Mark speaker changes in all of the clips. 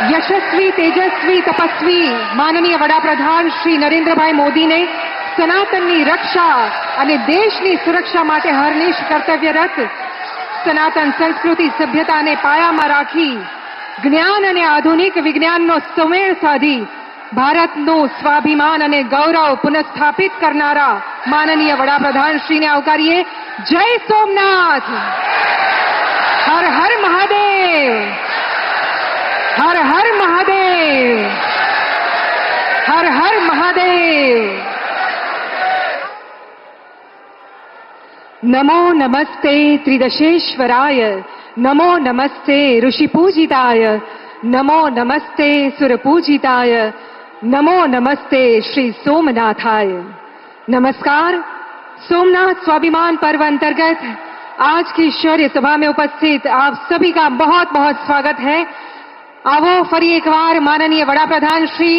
Speaker 1: यशस्वी, तेजस्वी, तपस्वी माननीय वडाप्रधान श्री नरेंद्रभाई मोदीने સનાતનની રક્ષા અને દેશની સુરક્ષા માટે હરનિશ કર્તવ્યરત સનાતન સંસ્કૃતિ સભ્યતાને પાયામાં રાખી જ્ઞાન અને આધુનિક વિજ્ઞાનનો સુમેળ સાધી ભારતનું સ્વાભિમાન અને ગૌરવ પુનઃસ્થાપિત કરનારા માનનીય વડાપ્રધાનશ્રીને આવકારીએ. જય સોમનાથ. હર હર મહાદેવ. હર હર મહાદેવ. હર હર મહાદેવ. नमो नमस्ते त्रिदशेश्वराय, नमो नमस्ते ऋषिपूजिताय, नमो नमस्ते सुरपूजिताय, नमो नमस्ते श्री सोमनाथाय. नमस्कार. सोमनाथ स्वाभिमान पर्व अंतर्गत आज की शौर्य सभा में उपस्थित आप सभी का बहुत बहुत स्वागत है. आवो फरी एक बार माननीय वडाप्रधान श्री,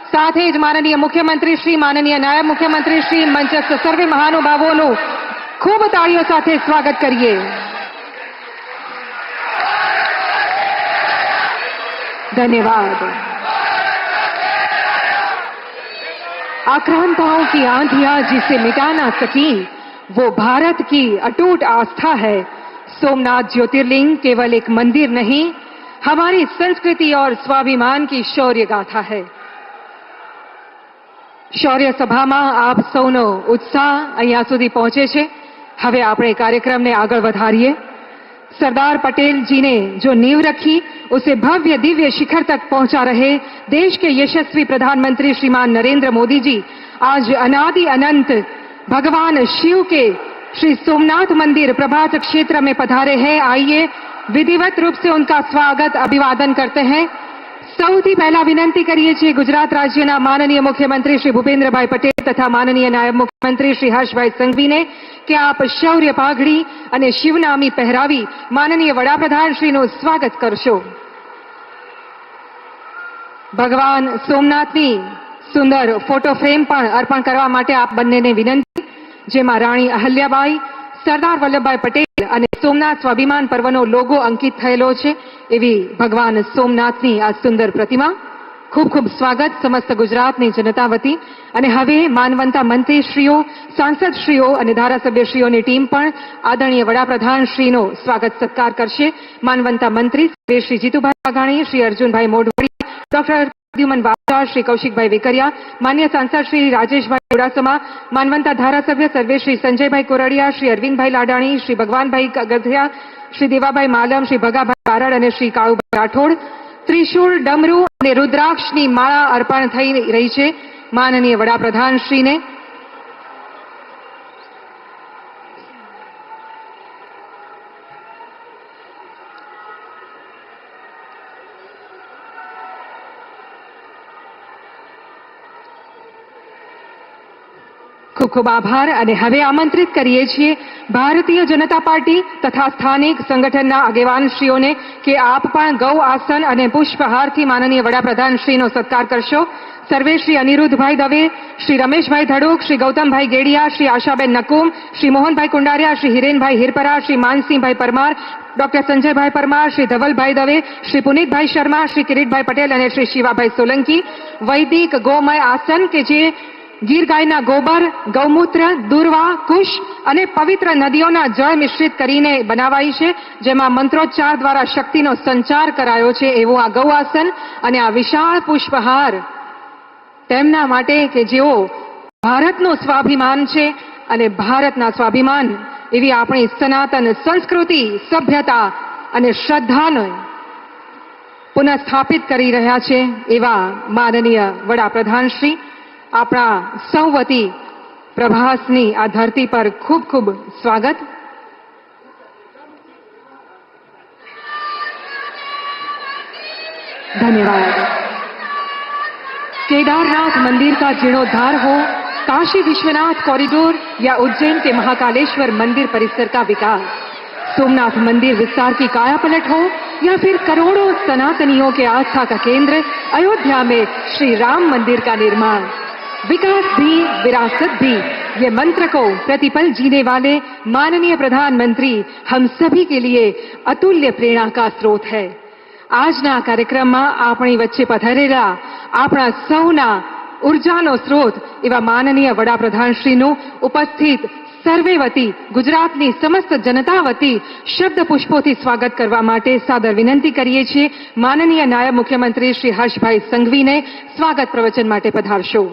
Speaker 1: साथे ज माननीय मुख्यमंत्री श्री, माननीय नायब मुख्यमंत्री श्री, मंचस्थ सर्वे महानुभावों खूब ताड़ीओ साथे स्वागत करिए. धन्यवाद. आक्रांताओं की आंधियां जिसे मिटा ना सकी, वो भारत की अटूट आस्था है. सोमनाथ ज्योतिर्लिंग केवल एक मंदिर नहीं, हमारी संस्कृति और स्वाभिमान की शौर्य गाथा है. शौर्य सभाમાં આપ સૌનો ઉત્સાહ અહીંયા સુધી પહોંચે છે. હવે આપણે कार्यक्रम ने आगे વધારીએ. सरदार पटेल जी ने जो नींव रखी उसे भव्य दिव्य शिखर तक पहुंचा रहे देश के यशस्वी प्रधानमंत्री श्रीमान नरेंद्र मोदी जी आज अनादि अनंत भगवान शिव के श्री सोमनाथ मंदिर प्रभात क्षेत्र में पधारे हैं. आइए विधिवत रूप से उनका स्वागत अभिवादन करते हैं. સૌથી પહેલા વિનંતી કરીએ છીએ ગુજરાત રાજ્યના માનનીય મુખ્યમંત્રી શ્રી ભૂપેન્દ્રભાઈ પટેલ તથા માનનીય નાયબ મુખ્યમંત્રી શ્રી હર્ષભાઈ સંઘવીને કે આપ શૌર્ય પાઘડી અને શિવનામી પહેરાવી માનનીય વડાપ્રધાનશ્રીનું સ્વાગત કરશો. ભગવાન સોમનાથની સુંદર ફોટો ફ્રેમ પણ અર્પણ કરવા માટે આપ બંનેને વિનંતી, જેમાં રાણી અહલ્યાબાઈ, સરદાર વલ્લભભાઈ પટેલ અને સોમનાથ સ્વાભિમાન પર્વનો લોગો અંકિત થયેલો છે એવી ભગવાન સોમનાથની આ સુંદર પ્રતિમા. ખૂબ ખૂબ સ્વાગત સમસ્ત ગુજરાતની જનતા વતી. અને હવે માનવંતા મંત્રીશ્રીઓ, સાંસદશ્રીઓ અને ધારાસભ્યશ્રીઓની ટીમ પણ આદરણીય વડાપ્રધાનશ્રીનો સ્વાગત સત્કાર કરશે. માનવંતા મંત્રી શ્રી જીતુભાઈ વાઘાણી, શ્રી અર્જુનભાઈ મોઢવાડિયા, ડોક્ટર દ્યુમન વાઘા, શ્રી કૌશિકભાઈ વેકરિયા, માન્ય સાંસદ શ્રી રાજેશભાઈ ચુડાસમા, માનવંતા ધારાસભ્ય સર્વે શ્રી સંજયભાઈ કોરડિયા, શ્રી અરવિંદભાઈ લાડાણી, શ્રી ભગવાનભાઈ ગધિયા, શ્રી દેવાભાઈ માલમ, શ્રી ભગાભાઈ બારડ અને શ્રી કાળુભાઈ રાઠોડ. ત્રિશૂળ, ડમરૂ અને રુદ્રાક્ષની માળા અર્પણ થઈ રહી છે માનનીય વડાપ્રધાનશ્રીને. ખૂબ ખૂબ આભાર. અને હવે આમંત્રિત કરીએ છીએ ભારતીય જનતા પાર્ટી તથા સ્થાનિક સંગઠનના આગેવાનશ્રીઓને કે આપ પણ ગૌ આસન અને પુષ્પહારથી માનનીય વડાપ્રધાનશ્રીનો સત્કાર કરશો. સર્વે શ્રી અનિરુદ્ધભાઈ દવે, શ્રી રમેશભાઈ ધડુક, શ્રી ગૌતમભાઈ ગેડિયા, શ્રી આશાબેન નકુમ, શ્રી મોહનભાઈ કુંડારિયા, શ્રી હિરેનભાઈ હિરપરા, શ્રી માનસિંહભાઈ પરમાર, ડોક્ટર સંજયભાઈ પરમાર, શ્રી ધવલભાઈ દવે, શ્રી પુનિતભાઈ શર્મા, શ્રી કિરીટભાઈ પટેલ અને શ્રી શિવાભાઈ સોલંકી. વૈદિક ગૌમય આસન કે જે ગીર ગાયના ગોબર, ગૌમૂત્ર, દુર્વા, કુશ અને પવિત્ર નદીઓના જળ મિશ્રિત કરીને બનાવાઈ છે, જેમાં મંત્રોચ્ચાર દ્વારા શક્તિનો સંચાર કરાયો છે એવું આ ગૌ આસન. અને આ વિશાળ પુષ્પહાર તેમના માટે કે જેઓ ભારતનું સ્વાભિમાન છે અને ભારતના સ્વાભિમાન એવી આપણી સનાતન સંસ્કૃતિ, સભ્યતા અને શ્રદ્ધાને પુનઃસ્થાપિત કરી રહ્યા છે એવા માનનીય વડાપ્રધાનશ્રી. આપણા સૌ વતી પ્રભાસની આ ધરતી પર ખૂબ ખૂબ સ્વાગત. धन्यवाद. केदारनाथ मंदिर का जीर्णोद्धार हो, काशी विश्वनाथ कॉरिडोर या उज्जैन के महाकालेश्वर मंदिर परिसर का विकास, सोमनाथ मंदिर विस्तार की काया पलट हो या फिर करोड़ों सनातनियों के आस्था का केंद्र अयोध्या में श्री राम मंदिर का निर्माण, विकास भी विरासत भी, ये मंत्र को प्रतिपल जीने वाले माननीय प्रधानमंत्री हम सभी के लिए अतुल्य प्रेरणा का स्रोत है. આજના કાર્યક્રમમાં આપણી વચ્ચે પધારેલા આપણા સૌના ઉર્જાનો સ્ત્રોત એવા માનનીય વડાપ્રધાનશ્રીનું ઉપસ્થિત સર્વે વતી ગુજરાતની સમસ્ત જનતા વતી શબ્દ પુષ્પોથી સ્વાગત કરવા માટે સાદર વિનંતી કરીએ છીએ. માનનીય નાયબ મુખ્યમંત્રી શ્રી હર્ષભાઈ સંઘવીને સ્વાગત પ્રવચન માટે પધારશો.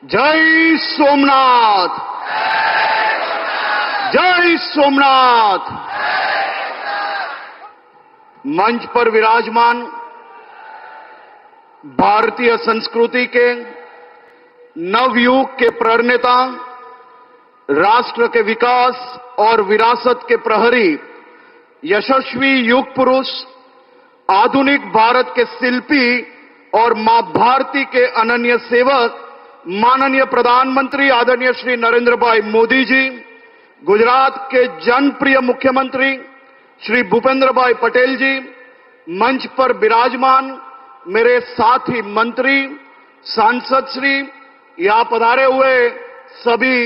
Speaker 2: जय सोमनाथ, जय सोमनाथ। मंच पर विराजमान भारतीय संस्कृति के नवयुग के प्रणेता, राष्ट्र के विकास और विरासत के प्रहरी, यशस्वी युग पुरुष, आधुनिक भारत के शिल्पी और मां भारती के अनन्य सेवक माननीय प्रधानमंत्री आदरणीय श्री नरेंद्र भाई मोदी जी, गुजरात के जनप्रिय मुख्यमंत्री श्री भूपेंद्र भाई पटेल जी, मंच पर विराजमान मेरे साथी मंत्री, सांसद श्री, यहां पधारे हुए सभी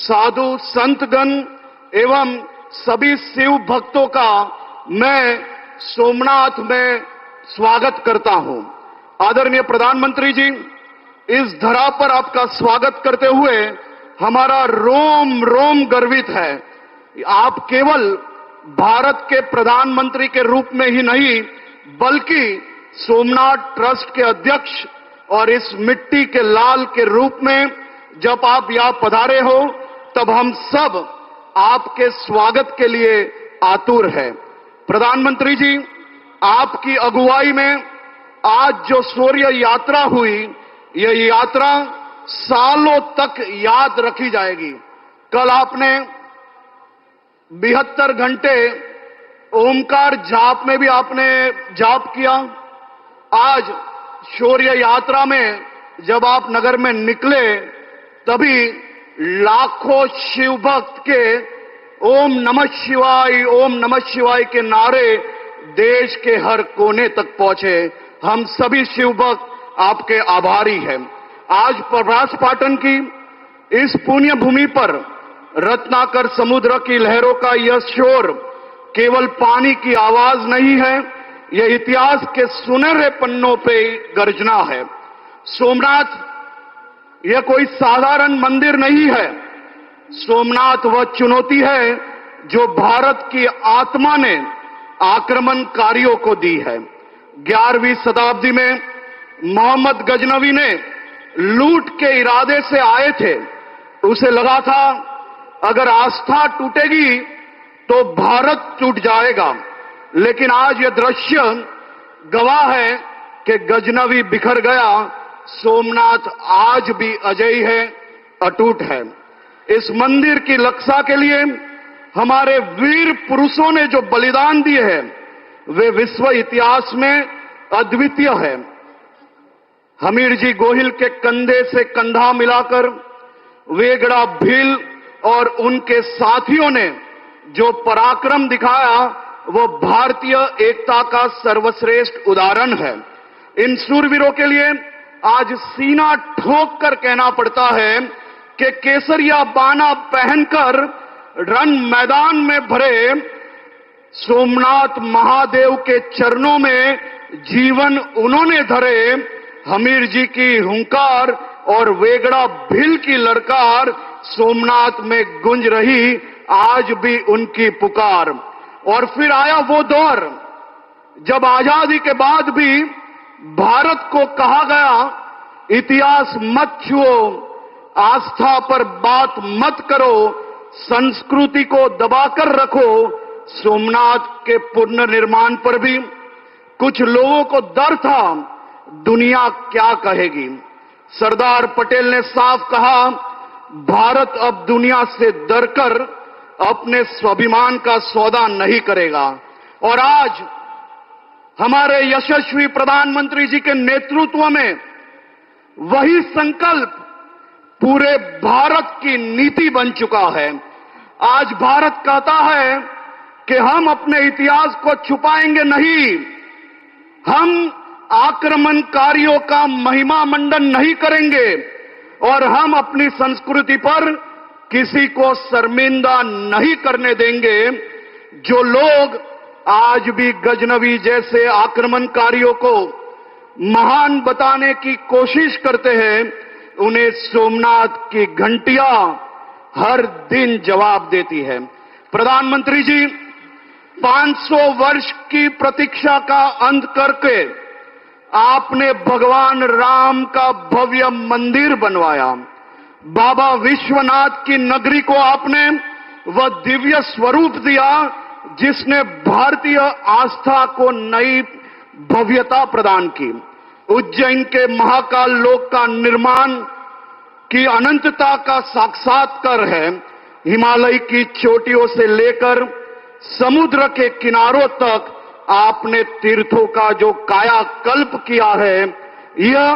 Speaker 2: साधु संतगण एवं सभी शिव भक्तों का मैं सोमनाथ में स्वागत करता हूं. आदरणीय प्रधानमंत्री जी, इस धरा पर आपका स्वागत करते हुए हमारा रोम रोम गर्वित है. आप केवल भारत के प्रधानमंत्री के रूप में ही नहीं बल्कि सोमनाथ ट्रस्ट के अध्यक्ष और इस मिट्टी के लाल के रूप में जब आप यहां पधारे हो तब हम सब आपके स्वागत के लिए आतुर हैं. प्रधानमंत्री जी, आपकी अगुवाई में आज जो शौर्य यात्रा हुई, यह यात्रा सालों तक याद रखी जाएगी. कल आपने 72 घंटे ओमकार जाप में भी आपने जाप किया. आज शौर्य यात्रा में जब आप नगर में निकले तभी लाखों शिव भक्त के ओम नमः शिवाय के नारे देश के हर कोने तक पहुंचे. हम सभी शिव भक्त आपके आभारी हैं. आज प्रभास पाटन की इस पुण्य भूमि पर रत्नाकर समुद्र की लहरों का यह शोर केवल पानी की आवाज नहीं है, यह इतिहास के सुनहरे पन्नों पे गर्जना है. सोमनाथ यह कोई साधारण मंदिर नहीं है. सोमनाथ वह चुनौती है जो भारत की आत्मा ने आक्रमणकारियों को दी है. 11वीं शताब्दी में मोहम्मद गजनवी ने लूट के इरादे से आए थे. उसे लगा था अगर आस्था टूटेगी तो भारत टूट जाएगा. लेकिन आज यह दृश्य गवाह है कि गजनवी बिखर गया, सोमनाथ आज भी अजय है, अटूट है. इस मंदिर की रक्षा के लिए हमारे वीर पुरुषों ने जो बलिदान दिए हैं वे विश्व इतिहास में अद्वितीय है. हमीर जी गोहिल के कंधे से कंधा मिलाकर वेगड़ा भील और उनके साथियों ने जो पराक्रम दिखाया वो भारतीय एकता का सर्वश्रेष्ठ उदाहरण है. इन शूरवीरों के लिए आज सीना ठोक कर कहना पड़ता है कि केसरिया बाना पहनकर रण मैदान में भरे सोमनाथ महादेव के चरणों में जीवन उन्होंने धरे. हमीर जी की हुंकार और वेगड़ा भील की ललकार सोमनाथ में गूंज रही, आज भी उनकी पुकार. और फिर आया वो दौर जब आजादी के बाद भी भारत को कहा गया इतिहास मत छुओ, आस्था पर बात मत करो, संस्कृति को दबाकर रखो. सोमनाथ के पुनर्निर्माण पर भी कुछ लोगों को डर था दुनिया क्या कहेगी. सरदार पटेल ने साफ कहा भारत अब दुनिया से डरकर अपने स्वाभिमान का सौदा नहीं करेगा. और आज हमारे यशस्वी प्रधानमंत्री जी के नेतृत्व में वही संकल्प पूरे भारत की नीति बन चुका है. आज भारत कहता है कि हम अपने इतिहास को छुपाएंगे नहीं, हम आक्रमणकारियों का महिमा मंडन नहीं करेंगे, और हम अपनी संस्कृति पर किसी को शर्मिंदा नहीं करने देंगे। जो लोग आज भी गजनवी जैसे आक्रमणकारियों को महान बताने की कोशिश करते हैं, उन्हें सोमनाथ की घंटियां हर दिन जवाब देती है। प्रधानमंत्री जी, 500 वर्ष की प्रतीक्षा का अंत करके आपने भगवान राम का भव्य मंदिर बनवाया। बाबा विश्वनाथ की नगरी को आपने वह दिव्य स्वरूप दिया जिसने भारतीय आस्था को नई भव्यता प्रदान की। उज्जैन के महाकाल लोक का निर्माण की अनंतता का साक्षात्कार है। हिमालय की चोटियों से लेकर समुद्र के किनारों तक आपने तीर्थों का जो कायाकल्प किया है, यह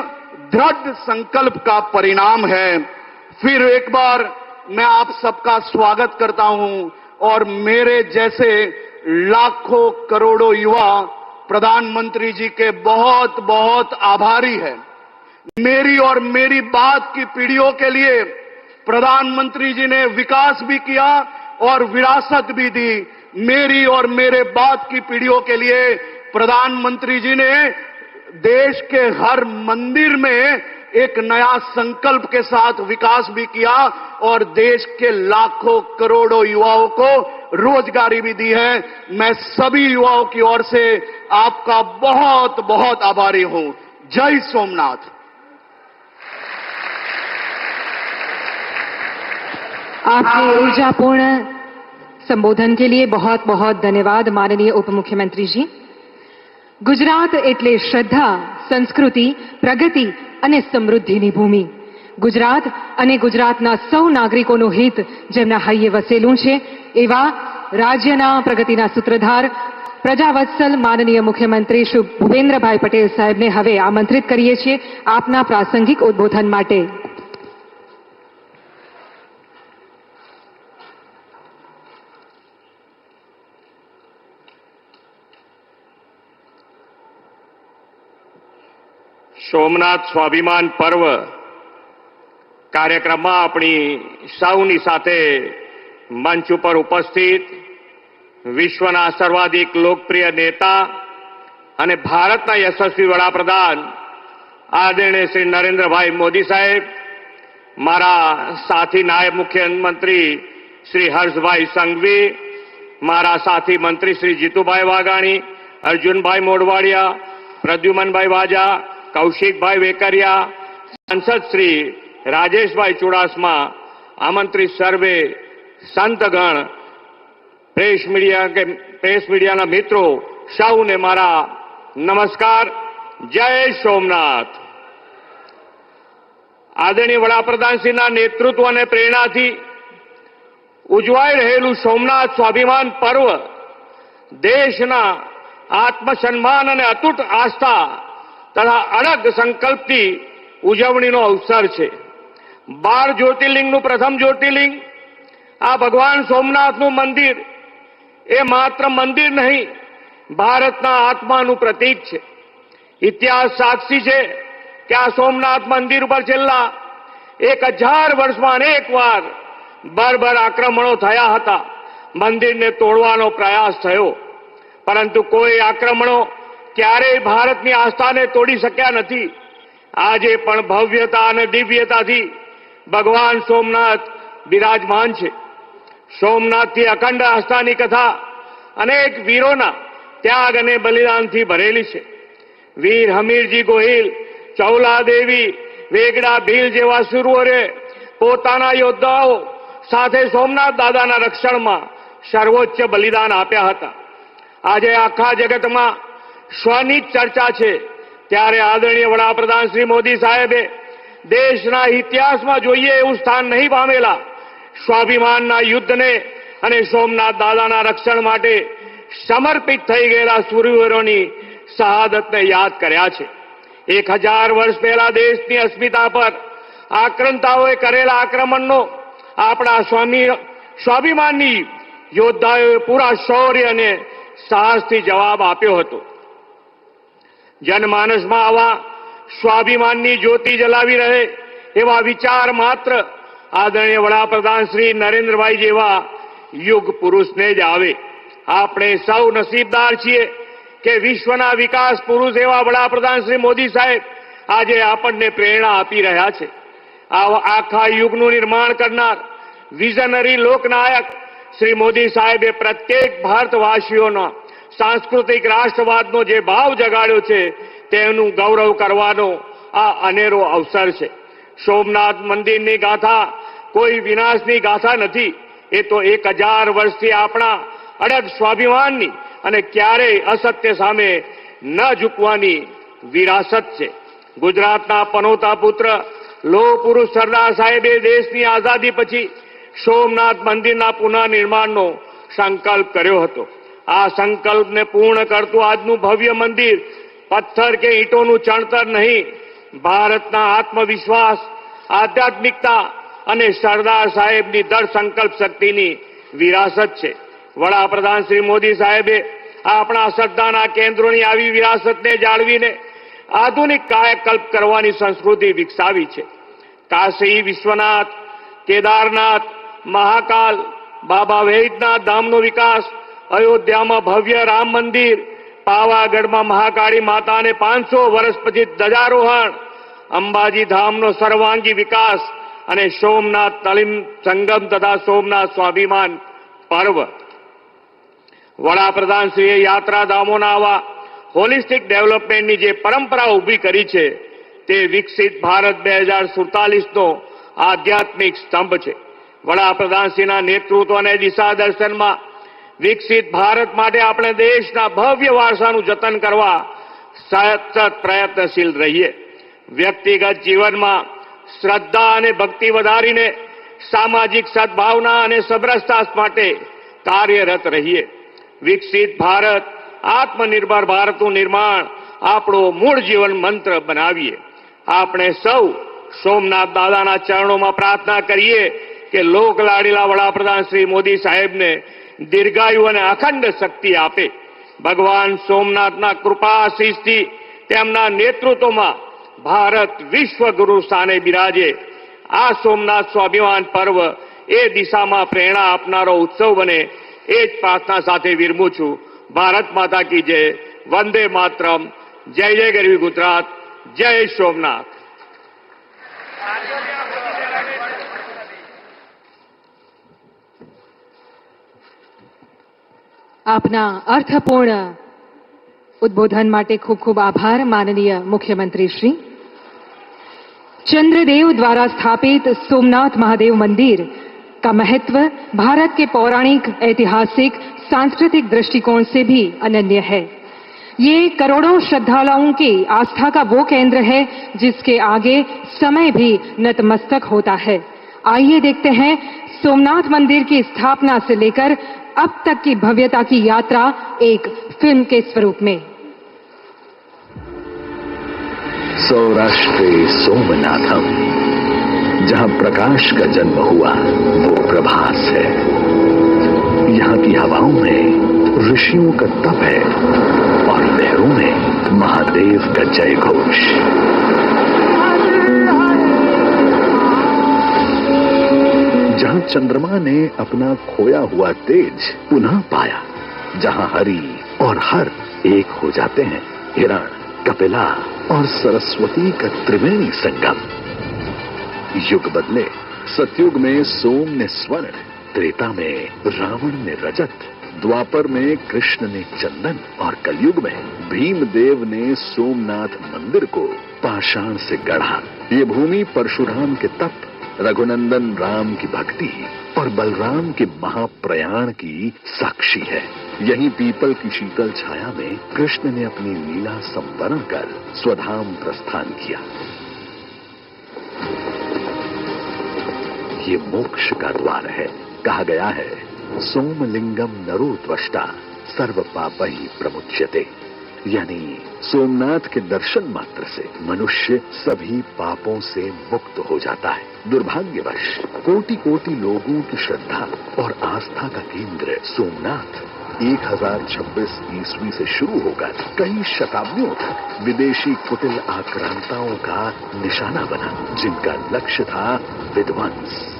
Speaker 2: दृढ़ संकल्प का परिणाम है। फिर एक बार मैं आप सबका स्वागत करता हूं और मेरे जैसे लाखों करोड़ों युवा प्रधानमंत्री जी के बहुत बहुत आभारी है। मेरी और मेरी बाद की पीढ़ियों के लिए प्रधानमंत्री जी ने विकास भी किया और विरासत भी दी। मेरी और मेरे बाद की पीढ़ियों के लिए प्रधानमंत्री जी ने देश के हर मंदिर में एक नया संकल्प के साथ विकास भी किया और देश के लाखों करोड़ों युवाओं को रोजगारी भी दी है। मैं सभी युवाओं की ओर से आपका बहुत बहुत आभारी हूं। जय सोमनाथ।
Speaker 1: आपके ऊर्जापूर्ण संबोधन के लिए बहुत बहुत धन्यवाद माननीय उप मुख्यमंत्री जी। ગુજરાત એટલે શ્રદ્ધા, સંસ્કૃતિ, પ્રગતિ અને સમૃદ્ધિની ભૂમિ। ગુજરાત અને ગુજરાતના સૌ નાગરિકોનું હિત જેમના હૈયે વસેલું છે એવા રાજ્યના પ્રગતિના સૂત્રધાર પ્રજાવત્સલ માનનીય મુખ્યમંત્રી શ્રી ભૂપેન્દ્રભાઈ પટેલ સાહેબને હવે આમંત્રિત કરીએ છીએ આપના પ્રાસંગિક ઉદ્બોધન માટે।
Speaker 3: સોમનાથ સ્વાભિમાન પર્વ કાર્યક્રમમાં આપણી સૌની સાથે મંચ ઉપર ઉપસ્થિત વિશ્વના સર્વાધિક લોકપ્રિય નેતા અને ભારતના યશસ્વી વડાપ્રધાન આદરણીય શ્રી નરેન્દ્રભાઈ મોદી સાહેબ, મારા સાથી નાયબ મુખ્યમંત્રી શ્રી હર્ષભાઈ સંઘવી, મારા સાથી મંત્રી શ્રી જીતુભાઈ વાઘાણી, અર્જુનભાઈ મોઢવાડિયા, પ્રદ્યુમનભાઈ વાજા, કૌશિકભાઈ વેકરિયા, સાંસદ શ્રી રાજેશભાઈ ચુડાસમા, આમંત્રિત સર્વે સંતગણ, પ્રેસ મીડિયાના મિત્રો સૌને મારા નમસ્કાર। જય સોમનાથ। આદરણીય વડાપ્રધાનશ્રીના નેતૃત્વ અને પ્રેરણાથી ઉજવાઈ રહેલું સોમનાથ સ્વાભિમાન પર્વ દેશના આત્મસન્માન અને અતૂટ આસ્થા તથા અડગ સંકલ્પથી ઉજવણીનો અવસર છે। 12 જ્યોતિર્લિંગનું પ્રથમ જ્યોતિર્લિંગ આ ભગવાન સોમનાથનું મંદિર એ માત્ર મંદિર નહીં, ભારતના આત્માનું પ્રતીક છે। ઇતિહાસ સાક્ષી છે કે આ સોમનાથ મંદિર ઉપર છેલ્લા 1000 વર્ષમાં અનેકવાર બર્બર આક્રમણો થયા હતા। મંદિરને તોડવાનો પ્રયાસ થયો, પરંતુ કોઈ આક્રમણો ક્યારેય ભારતની આસ્થાને તોડી શક્યા નથી। આજે પણ ભવ્યતા અને દિવ્યતાથી ભગવાન સોમનાથ બિરાજમાન છે। સોમનાથથી અખંડ આસ્થાની કથા અનેક વીરોના ત્યાગ અને બલિદાનથી ભરેલી છે। વીર હમીરજી ગોહિલ, ચૌલાદેવી, વેગડા ભીલ જેવા શૂરોએ પોતાના યોદ્ધાઓ સાથે સોમનાથ દાદાના રક્ષણમાં સર્વોચ્ચ બલિદાન આપ્યા હતા। આજે આખા જગતમાં સ્વની ચર્ચા છે, ત્યારે આદરણીય વડાપ્રધાન શ્રી મોદી સાહેબે દેશના ઇતિહાસમાં જોઈએ એવું સ્થાન નહીં પામેલા સ્વાભિમાનના યુદ્ધને અને સોમનાથ દાદાના રક્ષણ માટે સમર્પિત થઈ ગયેલા શૂરવીરોની શહાદતને યાદ કર્યા છે। 1000 વર્ષ પહેલા દેશની અસ્મિતા પર આક્રંતાઓએ કરેલા આક્રમણનો આપણા સ્વાભિમાની યોદ્ધાઓએ પૂરા શૌર્ય અને સાહસથી જવાબ આપ્યો હતો। जनमानसમાં આવા સ્વાભિમાનની જ્યોતિ જલાવી રહે એવા વિચાર માત્ર આદરણીય વડાપ્રધાન શ્રી નરેન્દ્રભાઈ જેવા યુગ પુરુષને જ આવે. આપણે સૌ નસીબદાર છીએ કે વિશ્વના વિકાસ પુરુષ એવા વડાપ્રધાન શ્રી મોદી સાહેબ આજે આપણને પ્રેરણા આપી રહ્યા છે. આખા યુગનું નિર્માણ કરનાર વિઝનરી લોકનાયક શ્રી મોદી સાહેબે પ્રત્યેક ભારતવાસીઓના સાંસ્કૃતિક રાષ્ટ્રવાદનો જે ભાવ જગાડ્યો છે તેનું ગૌરવ કરવાનો આ અનેરો અવસર છે. સોમનાથ મંદિરની ગાથા કોઈ વિનાશની ગાથા નથી. એ તો 1000 વર્ષથી આપણા અડગ સ્વાભિમાનની અને ક્યારેય અસત્ય સામે ન ઝૂકવાની વિરાસત છે. ગુજરાતના પનોતા પુત્ર લોહ પુરુષ સરદાર સાહેબે દેશની આઝાદી પછી સોમનાથ મંદિરના પુનઃનિર્માણનો સંકલ્પ કર્યો હતો. આ સંકલ્પને પૂર્ણ કરતું આજનું ભવ્ય મંદિર પથ્થર કે ઈંટોનું ચણતર નહીં, ભારતના આત્મવિશ્વાસ, આધ્યાત્મિકતા અને સરદાર સાહેબની દૃઢ સંકલ્પ શક્તિની વિરાસત છે. વડાપ્રધાન શ્રી મોદી સાહેબે આપણા શ્રદ્ધાના કેન્દ્રોની આવી વિરાસતને જાળવીને આધુનિક કાયાકલ્પ કરવાની સંસ્કૃતિ વિકસાવી છે. કાશી વિશ્વનાથ, કેદારનાથ, મહાકાલ, બાબા વૈદ્યનાથ ધામનો વિકાસ, અયોધ્યામાં ભવ્ય રામ મંદિર, પાવાગઢમાં મહાકાળી માતાને 500 વર્ષ પછી ધ્વજારોહણ, અંબાજી ધામનો સર્વાંગી વિકાસ અને સોમનાથ તલિમ સંગમ તથા સોમનાથ સ્વાભિમાન પર્વ. વડાપ્રધાનશ્રીએ યાત્રાધામોના આવા હોલિસ્ટિક ડેવલપમેન્ટની જે પરંપરા ઊભી કરી છે તે વિકસિત ભારત 2047નો આધ્યાત્મિક સ્તંભ છે. વડાપ્રધાનશ્રીના નેતૃત્વ અને દિશા દર્શનમાં વિકસિત ભારત માટે આપણે દેશના ભવ્ય વારસાનું જતન કરવા સતત પ્રયત્નશીલ રહીએ. વ્યક્તિગત જીવનમાં શ્રદ્ધા અને ભક્તિ વધારીને સામાજિક સદભાવના અને સમરસતા માટે કાર્યરત રહીએ. વિકસિત ભારત, આત્મનિર્ભર ભારતનું નિર્માણ આપણો મૂળ જીવન મંત્ર બનાવીએ. આપણે સૌ સોમનાથ દાદાના ચરણોમાં પ્રાર્થના કરીએ કે લોકલાડીલા વડાપ્રધાન શ્રી મોદી સાહેબને દીર્ઘાયુ અને અખંડ શક્તિ આપે. ભગવાન સોમનાથના કૃપા આશીષથી તેમના નેતૃત્વમાં ભારત વિશ્વગુરુ સ્થાને બિરાજે. આ સોમનાથ સ્વાભિમાન પર્વ એ દિશામાં પ્રેરણા આપનારો ઉત્સવ બને એ જ પ્રાર્થના સાથે વિરમું છું. ભારત માતા કી જય. વંદે માતરમ. જય જય ગરવી ગુજરાત. જય સોમનાથ.
Speaker 1: આપના અર્થપૂર્ણ ઉદ્બોધન માટે ખૂબ ખૂબ આભાર माननीय मुख्यमंत्री श्री. चंद्रदेव द्वारा स्थापित सोमनाथ महादेव मंदिर का महत्व भारत के पौराणिक, ऐतिहासिक, सांस्कृतिक दृष्टिकोण से भी अनन्य है. ये करोड़ों श्रद्धालुओं की आस्था का वो केंद्र है जिसके आगे समय भी नतमस्तक होता है. आइए देखते हैं सोमनाथ मंदिर की स्थापना से लेकर अब तक की भव्यता की यात्रा एक फिल्म के स्वरूप में.
Speaker 4: सौराष्ट्रे सोमनाथम, जहां प्रकाश का जन्म हुआ वो प्रभास है. यहाँ की हवाओं में ऋषियों का तप है और लहरों में महादेव का जय घोष. जहां चंद्रमा ने अपना खोया हुआ तेज पुनः पाया, जहां हरि और हर एक हो जाते हैं, हिरण, कपिला और सरस्वती का त्रिवेणी संगम. युग बदले. सतयुग में सोम ने स्वर्ण, त्रेता में रावण ने रजत, द्वापर में कृष्ण ने चंदन और कलयुग में भीमदेव ने सोमनाथ मंदिर को पाषाण से गढ़ा. ये भूमि परशुराम के तप, रघुनंदन राम की भक्ति और बलराम के महाप्रयाण की साक्षी है. यहीं पीपल की शीतल छाया में कृष्ण ने अपनी लीला संवरण कर स्वधाम प्रस्थान किया. ये मोक्ष का द्वार है. कहा गया है, सोमलिंगम नरो त्वष्टा सर्व पापहि प्रमुच्यते. यानी सोमनाथ के दर्शन मात्र से मनुष्य सभी पापों से मुक्त हो जाता है. दुर्भाग्यवश कोटि कोटि लोगों की श्रद्धा और आस्था का केंद्र सोमनाथ 1026 ईस्वी से शुरू होकर कई शताब्दियों तक विदेशी कुटिल आक्रांताओं का निशाना बना, जिनका लक्ष्य था विध्वंस।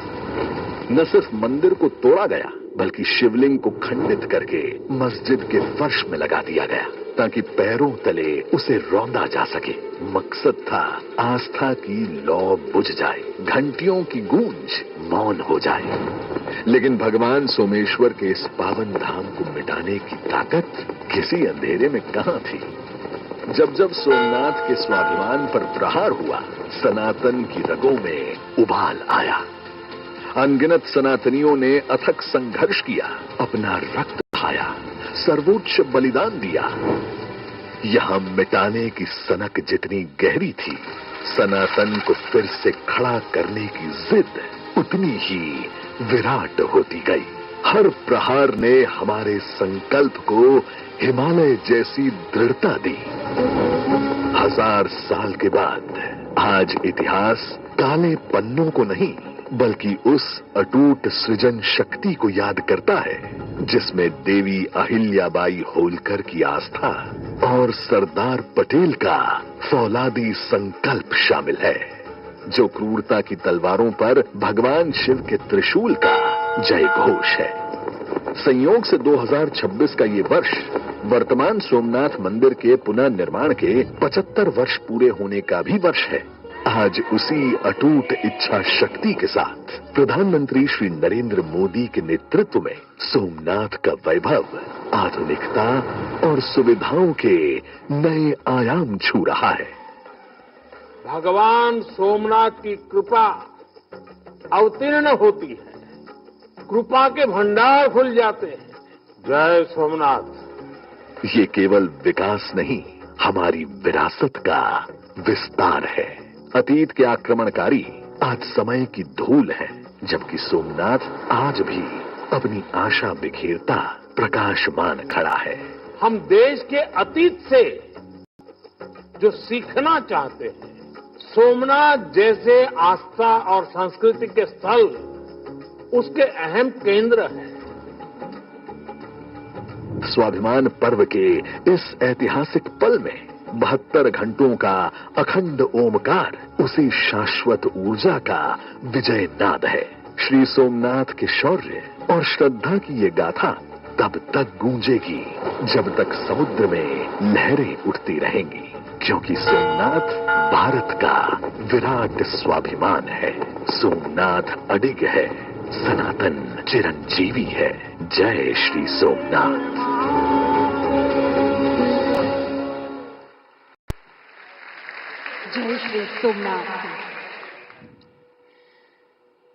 Speaker 4: न सिर्फ मंदिर को तोड़ा गया, बल्कि शिवलिंग को खंडित करके मस्जिद के फर्श में लगा दिया गया, ताकि पैरों तले उसे रौंदा जा सके। मकसद था आस्था की लौ बुझ जाए, घंटियों की गूंज मौन हो जाए। लेकिन भगवान सोमेश्वर के इस पावन धाम को मिटाने की ताकत किसी अंधेरे में कहां थी। जब जब सोमनाथ के स्वाभिमान पर प्रहार हुआ, सनातन की रगों में उबाल आया। अनगिनत सनातनियों ने अथक संघर्ष किया, अपना रक्त बहाया, सर्वोच्च बलिदान दिया। यहां मिटाने की सनक जितनी गहरी थी, सनातन को फिर से खड़ा करने की जिद उतनी ही विराट होती गई। हर प्रहार ने हमारे संकल्प को हिमालय जैसी दृढ़ता दी। 1000 साल के बाद आज इतिहास काले पन्नों को नहीं, बल्कि उस अटूट सृजन शक्ति को याद करता है, जिसमें देवी अहिल्याबाई होलकर की आस्था और सरदार पटेल का फौलादी संकल्प शामिल है, जो क्रूरता की तलवारों पर भगवान शिव के त्रिशूल का जय घोष है। संयोग से 2026 का ये वर्ष वर्तमान सोमनाथ मंदिर के पुनर्निर्माण के 75 वर्ष पूरे होने का भी वर्ष है। आज उसी अटूट इच्छा शक्ति के साथ प्रधानमंत्री श्री नरेंद्र मोदी के नेतृत्व में सोमनाथ का वैभव, आधुनिकता और सुविधाओं के नए आयाम छू रहा है।
Speaker 3: भगवान सोमनाथ की कृपा अवतीर्ण होती है, कृपा के भंडार खुल जाते हैं। जय सोमनाथ।
Speaker 4: ये केवल विकास नहीं, हमारी विरासत का विस्तार है। अतीत के आक्रमणकारी आज समय की धूल है, जबकि सोमनाथ आज भी अपनी आशा बिखेरता प्रकाशमान खड़ा है।
Speaker 3: हम देश के अतीत से जो सीखना चाहते हैं, सोमनाथ जैसे आस्था और संस्कृति के स्थल उसके अहम केंद्र हैं।
Speaker 4: स्वाभिमान पर्व के इस ऐतिहासिक पल में 72 घंटों का अखंड ओमकार उसी शाश्वत ऊर्जा का विजय नाद है। श्री सोमनाथ के शौर्य और श्रद्धा की ये गाथा तब तक गूंजेगी जब तक समुद्र में लहरें उठती रहेंगी, क्योंकि सोमनाथ भारत का विराट स्वाभिमान है। सोमनाथ अडिग है, सनातन चिरंजीवी है। जय श्री सोमनाथ।
Speaker 1: जय श्री सोमनाथ।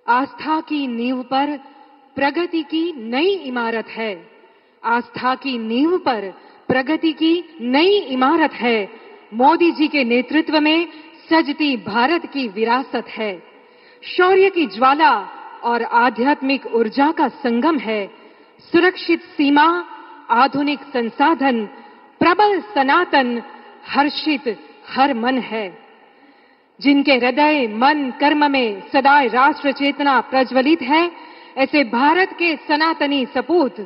Speaker 1: आस्था की नींव पर प्रगति की नई इमारत है। आस्था की नींव पर प्रगति की नई इमारत है। मोदी जी के नेतृत्व में सजती भारत की विरासत है। शौर्य की ज्वाला और आध्यात्मिक ऊर्जा का संगम है। सुरक्षित सीमा, आधुनिक संसाधन, प्रबल सनातन, हर्षित हर मन है। जिनके हृदय, मन, कर्म में सदाए राष्ट्र चेतना प्रज्वलित है, ऐसे भारत के सनातनी सपूत,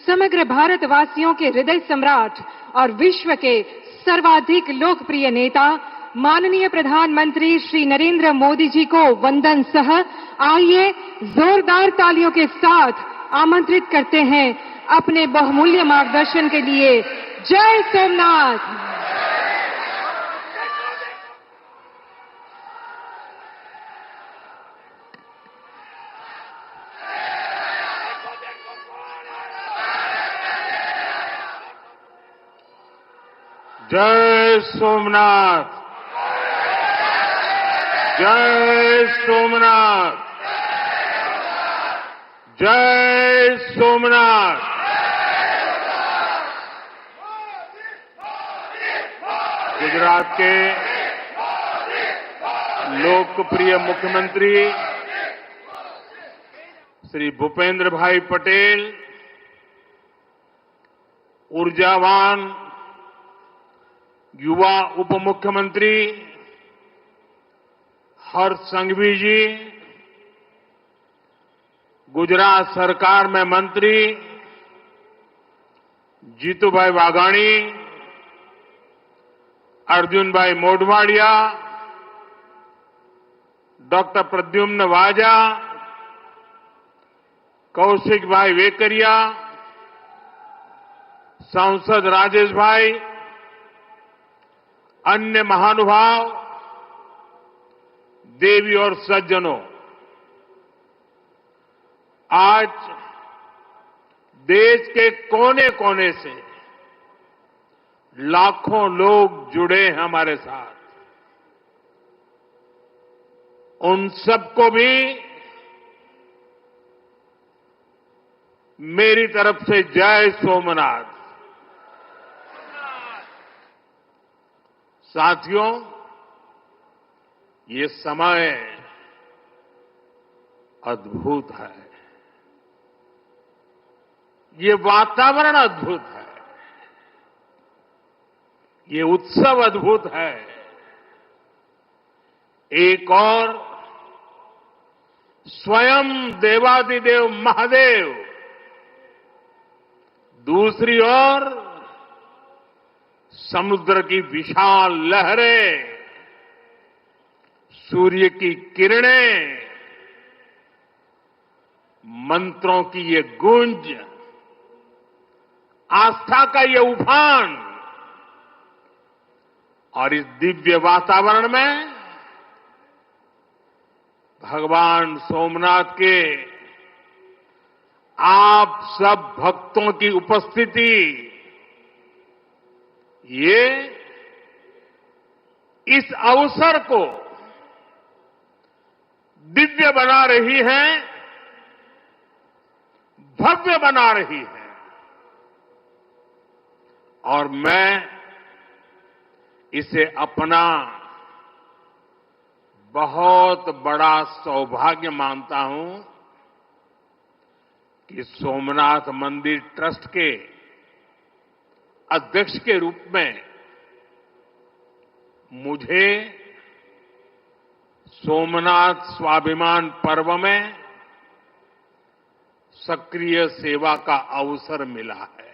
Speaker 1: समग्र भारतवासियों के हृदय सम्राट और विश्व के सर्वाधिक लोकप्रिय नेता माननीय प्रधानमंत्री श्री नरेंद्र मोदी जी को वंदन सह आइए जोरदार तालियों के साथ आमंत्रित करते हैं अपने बहुमूल्य मार्गदर्शन के लिए। जय सोमनाथ।
Speaker 3: जय सोमनाथ। जय सोमनाथ। जय सोमनाथ। गुजरात के लोकप्रिय मुख्यमंत्री श्री भूपेंद्र भाई पटेल, ऊर्जावान युवा उप मुख्यमंत्री हर्ष संघवी जी, गुजरात सरकार में मंत्री जीतूभाई वाघाणी, अर्जुनभाई मोढवाडिया, डॉक्टर प्रद्युम्न वाजा, कौशिक भाई वेकरिया, सांसद राजेश भाई, अन्य महानुभाव, देवी और सज्जनों, आज देश के कोने कोने से लाखों लोग जुड़े हैं हमारे साथ। उन सबको भी मेरी तरफ से जय सोमनाथ। साथियों, ये समय अद्भुत है, ये वातावरण अद्भुत है, ये उत्सव अद्भुत है। एक और स्वयं देवादिदेव महादेव, दूसरी ओर समुद्र की विशाल लहरें, सूर्य की किरणें, मंत्रों की ये गूंज, आस्था का ये उफान, और इस दिव्य वातावरण में भगवान सोमनाथ के आप सब भक्तों की उपस्थिति, ये इस अवसर को दिव्य बना रही है, भव्य बना रही है। और मैं इसे अपना बहुत बड़ा सौभाग्य मानता हूं कि सोमनाथ मंदिर ट्रस्ट के अध्यक्ष के रूप में मुझे सोमनाथ स्वाभिमान पर्व में सक्रिय सेवा का अवसर मिला है।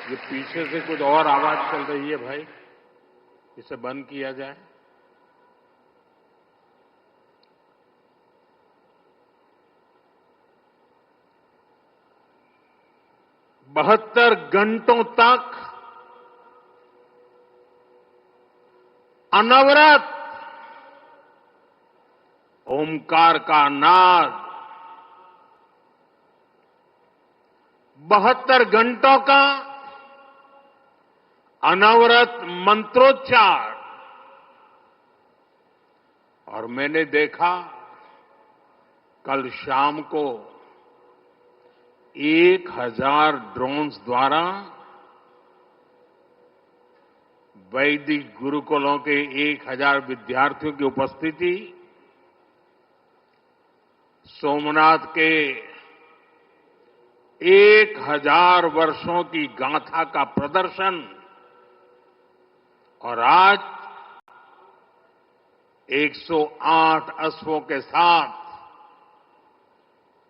Speaker 3: ये पीछे से कुछ और आवाज चल रही है भाई, इसे बंद किया जाए। बहत्तर घंटों तक अनवरत ओमकार का नाद, 72 घंटों का अनवरत मंत्रोच्चार। और मैंने देखा कल शाम को 1000 ड्रोन्स द्वारा वैदिक गुरुकुलों के 1000 विद्यार्थियों की उपस्थिति, सोमनाथ के 1000 वर्षों की गाथा का प्रदर्शन, और आज 108 अश्वों के साथ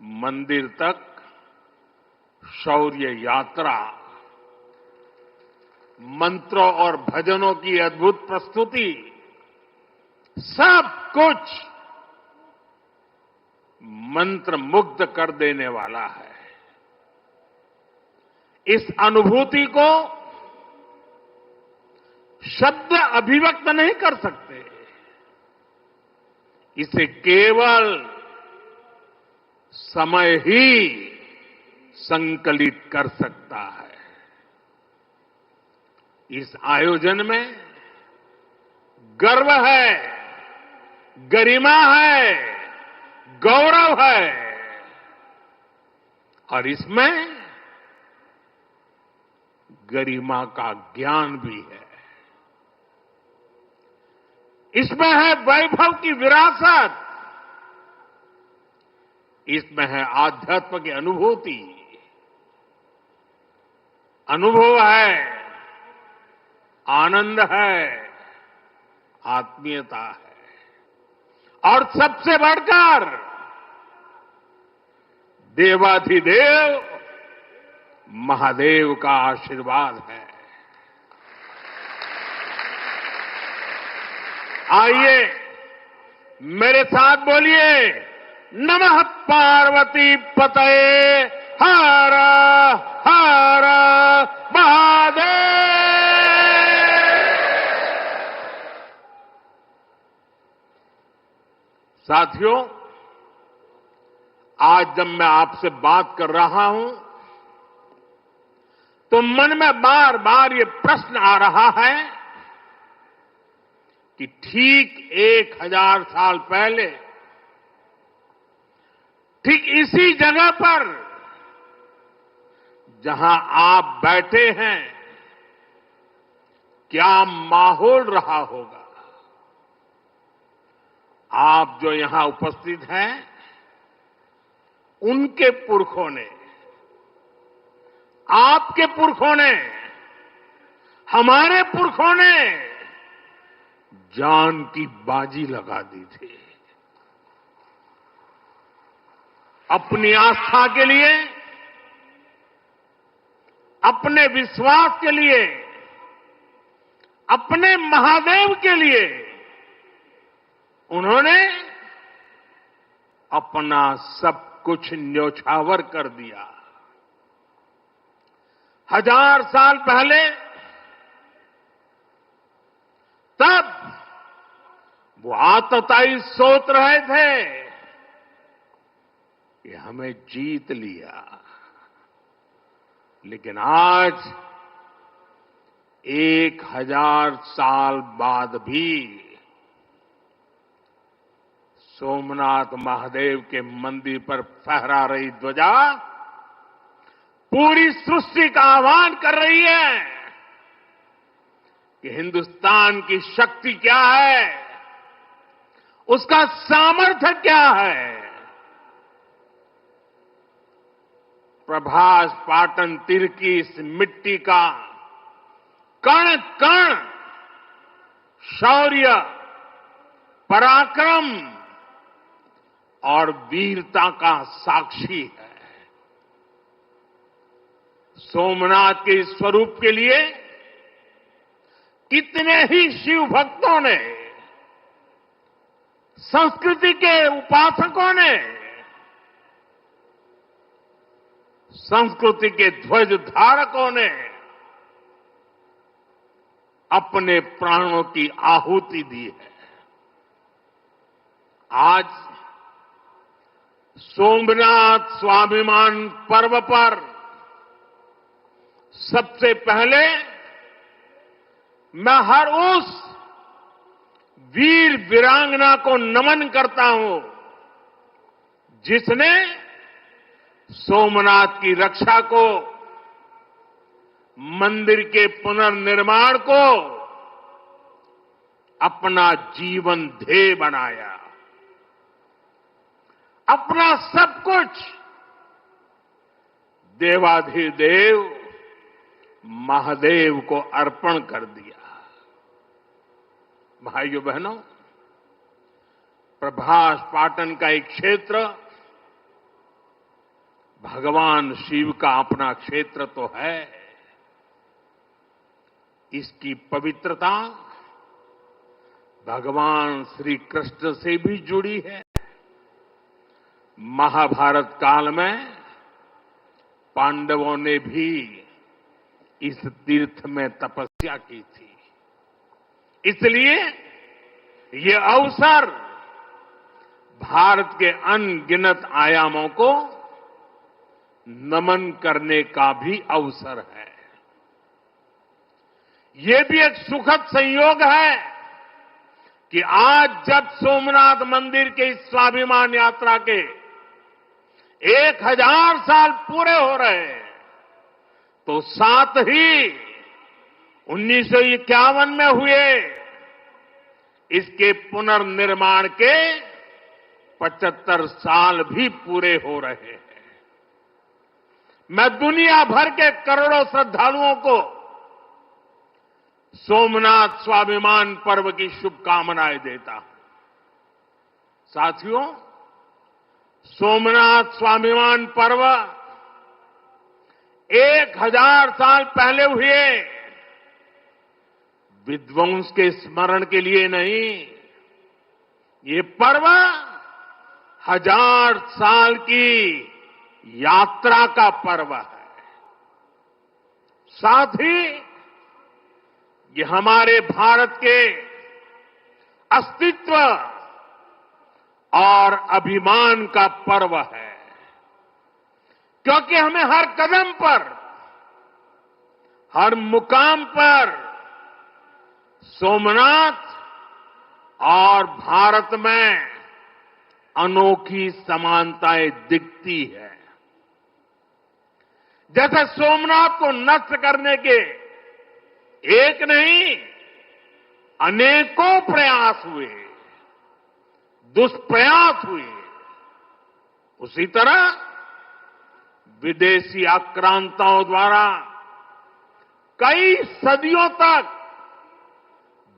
Speaker 3: मंदिर तक शौर्य यात्रा, मंत्रों और भजनों की अद्भुत प्रस्तुति, सब कुछ मंत्र मुग्ध कर देने वाला है। इस अनुभूति को शब्द अभिव्यक्त नहीं कर सकते, इसे केवल समय ही संकलित कर सकता है। इस आयोजन में गर्व है, गरिमा है, गौरव है, और इसमें गरिमा का ज्ञान भी है। इसमें है वैभव की विरासत, इसमें है आध्यात्म की अनुभूति, अनुभव है, आनंद है, आत्मीयता है, और सबसे बढ़कर देवाधिदेव महादेव का आशीर्वाद है। आइए मेरे साथ बोलिए, नमः पार्वती पतये हर हर महादेव। साथियों, आज जब मैं आपसे बात कर रहा हूं तो मन में बार बार ये प्रश्न आ रहा है कि ठीक 1000 साल पहले ठीक इसी जगह पर जहां आप बैठे हैं क्या माहौल रहा होगा। आप जो यहां उपस्थित हैं उनके पुरखों ने, आपके पुरखों ने, हमारे पुरखों ने जान की बाजी लगा दी थी अपनी आस्था के लिए, अपने विश्वास के लिए, अपने महादेव के लिए। उन्होंने अपना सब कुछ न्योछावर कर दिया। 1000 साल पहले तब वो आतताई सोच रहे थे कि हमें जीत लिया, लेकिन आज 1000 साल बाद भी सोमनाथ महादेव के मंदिर पर फहरा रही ध्वजा पूरी सृष्टि का आह्वान कर रही है कि हिंदुस्तान की शक्ति क्या है, उसका सामर्थ्य क्या है। प्रभास पाटन तीर की इस मिट्टी का कण कण शौर्य, पराक्रम और वीरता का साक्षी है। सोमनाथ के इस स्वरूप के लिए कितने ही शिव भक्तों ने, संस्कृति के उपासकों ने, संस्कृति के ध्वज धारकों ने अपने प्राणों की आहुति दी है। आज सोमनाथ स्वाभिमान पर्व पर सबसे पहले मैं हर उस वीर वीरांगना को नमन करता हूं जिसने सोमनाथ की रक्षा को, मंदिर के पुनर्निर्माण को अपना जीवन ध्येय बनाया, अपना सब कुछ देवाधिदेव महादेव को अर्पण कर दिया। भाइयों बहनों, प्रभास पाटन का एक क्षेत्र भगवान शिव का अपना क्षेत्र तो है, इसकी पवित्रता भगवान श्री कृष्ण से भी जुड़ी है। महाभारत काल में पांडवों ने भी इस तीर्थ में तपस्या की थी, इसलिए ये अवसर भारत के अनगिनत आयामों को नमन करने का भी अवसर है। ये भी एक सुखद संयोग है कि आज जब सोमनाथ मंदिर के इस स्वाभिमान यात्रा के 1000 साल पूरे हो रहे हैं, तो साथ ही 1951 में हुए इसके पुनर्निर्माण के 75 साल भी पूरे हो रहे हैं। मैं दुनिया भर के करोड़ों श्रद्धालुओं को सोमनाथ स्वाभिमान पर्व की शुभकामनाएं देता हूं। साथियों, सोमनाथ स्वाभिमान पर्व 1000 साल पहले हुए विध्वंस के स्मरण के लिए नहीं, ये पर्व 1000 साल की यात्रा का पर्व है। साथ ही ये हमारे भारत के अस्तित्व और अभिमान का पर्व है, क्योंकि हमें हर कदम पर, हर मुकाम पर सोमनाथ और भारत में अनोखी समानताएं दिखती है। जैसे सोमनाथ को नष्ट करने के एक नहीं अनेकों प्रयास हुए, दुष्प्रयास हुए, उसी तरह विदेशी आक्रांताओं द्वारा कई सदियों तक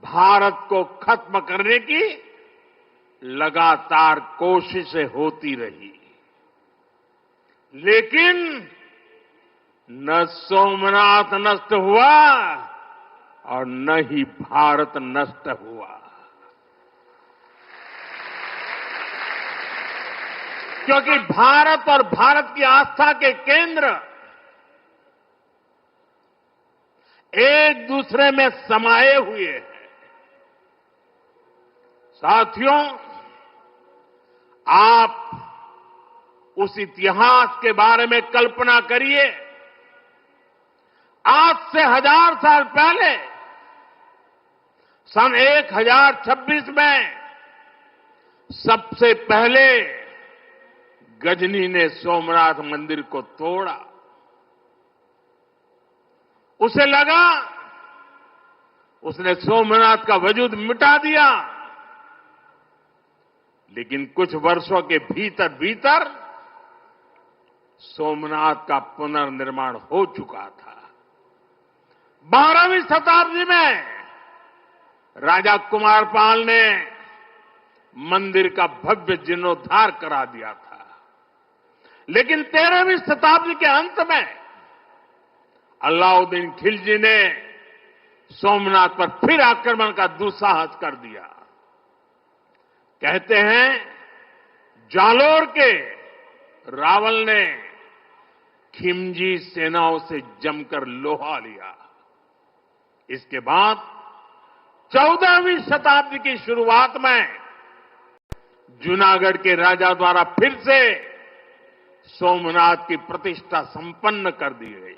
Speaker 3: भारत को खत्म करने की लगातार कोशिशें होती रही, लेकिन न सोमनाथ नष्ट हुआ और न ही भारत नष्ट हुआ। क्योंकि भारत और भारत की आस्था के केंद्र एक दूसरे में समाये हुए हैं। साथियों, आप उस इतिहास के बारे में कल्पना करिए। आज से 1000 साल पहले सन 1026 में सबसे पहले गजनी ने सोमनाथ मंदिर को तोड़ा। उसे लगा उसने सोमनाथ का वजूद मिटा दिया, लेकिन कुछ वर्षों के भीतर भीतर सोमनाथ का पुनर्निर्माण हो चुका था। 12वीं शताब्दी में राजा कुमारपाल ने मंदिर का भव्य जीर्णोद्धार करा दिया था, लेकिन 13वीं शताब्दी के अंत में अलाउद्दीन खिलजी ने सोमनाथ पर फिर आक्रमण का दुस्साहस कर दिया। कहते हैं जालोर के रावल ने खिमजी सेनाओं से जमकर लोहा लिया। इसके बाद 14वीं शताब्दी की शुरुआत में जूनागढ़ के राजा द्वारा फिर से सोमनाथ की प्रतिष्ठा संपन्न कर दी गई।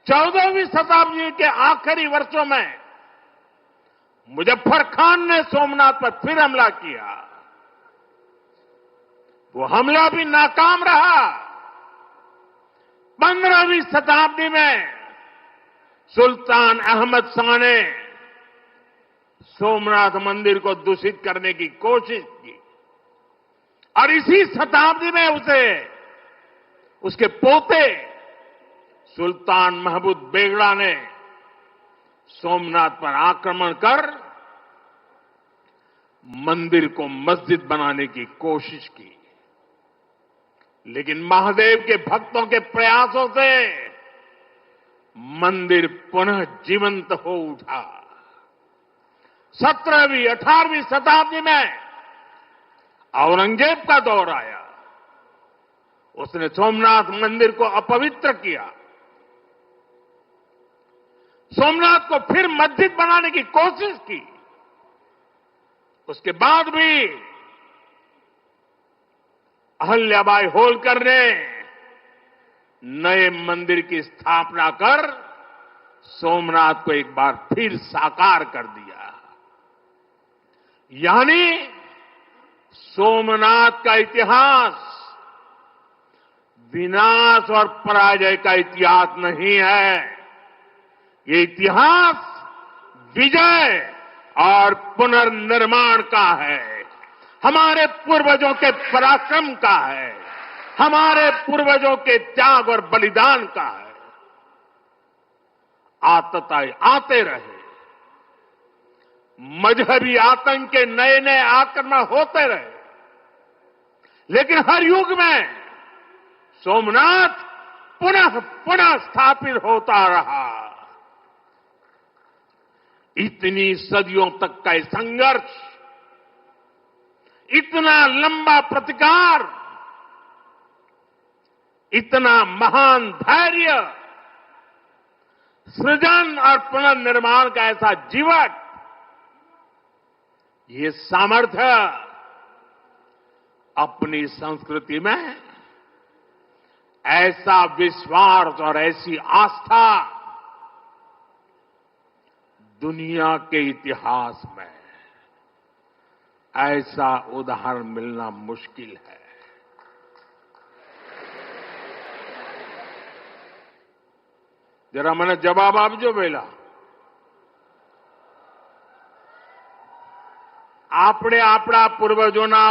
Speaker 3: 14वीं शताब्दी के आखिरी वर्षों में मुजफ्फर खान ने सोमनाथ पर फिर हमला किया। वो हमला भी नाकाम रहा। 15वीं शताब्दी में सुल्तान अहमद शाह ने सोमनाथ मंदिर को दूषित करने की कोशिश की और इसी शताब्दी में उसके पोते सुल्तान महमूद बेगड़ा ने सोमनाथ पर आक्रमण कर मंदिर को मस्जिद बनाने की कोशिश की, लेकिन महादेव के भक्तों के प्रयासों से मंदिर पुनः जीवंत हो उठा। 17वीं 18वीं शताब्दी में औरंगजेब का दौर आया। उसने सोमनाथ मंदिर को अपवित्र किया। सोमनाथ को फिर मस्जिद बनाने की कोशिश की। उसके बाद भी अहल्याबाई होलकर ने नए मंदिर की स्थापना कर सोमनाथ को एक बार फिर साकार कर दिया। यानी सोमनाथ का इतिहास विनाश और पराजय का इतिहास नहीं है। ये इतिहास विजय और पुनर्निर्माण का है। हमारे पूर्वजों के पराक्रम का है। हमारे पूर्वजों के त्याग और बलिदान का है। आतताई आते रहे। मजहबी आतंक के नए नए आक्रमण होते रहे, लेकिन हर युग में सोमनाथ पुनः पुनः स्थापित होता रहा। इतनी सदियों तक का संघर्ष, इतना लंबा प्रतिकार, इतना महान धैर्य, सृजन और पुनर्निर्माण का ऐसा जीवन, ये सामर्थ्य अपनी संस्कृति में ऐसा विश्वास और ऐसी आस्था दुनिया के इतिहास में ऐसा उदाहरण मिलना मुश्किल है। जरा मैंने जवाब आपजो પેલા આપણે આપણા પૂર્વજોના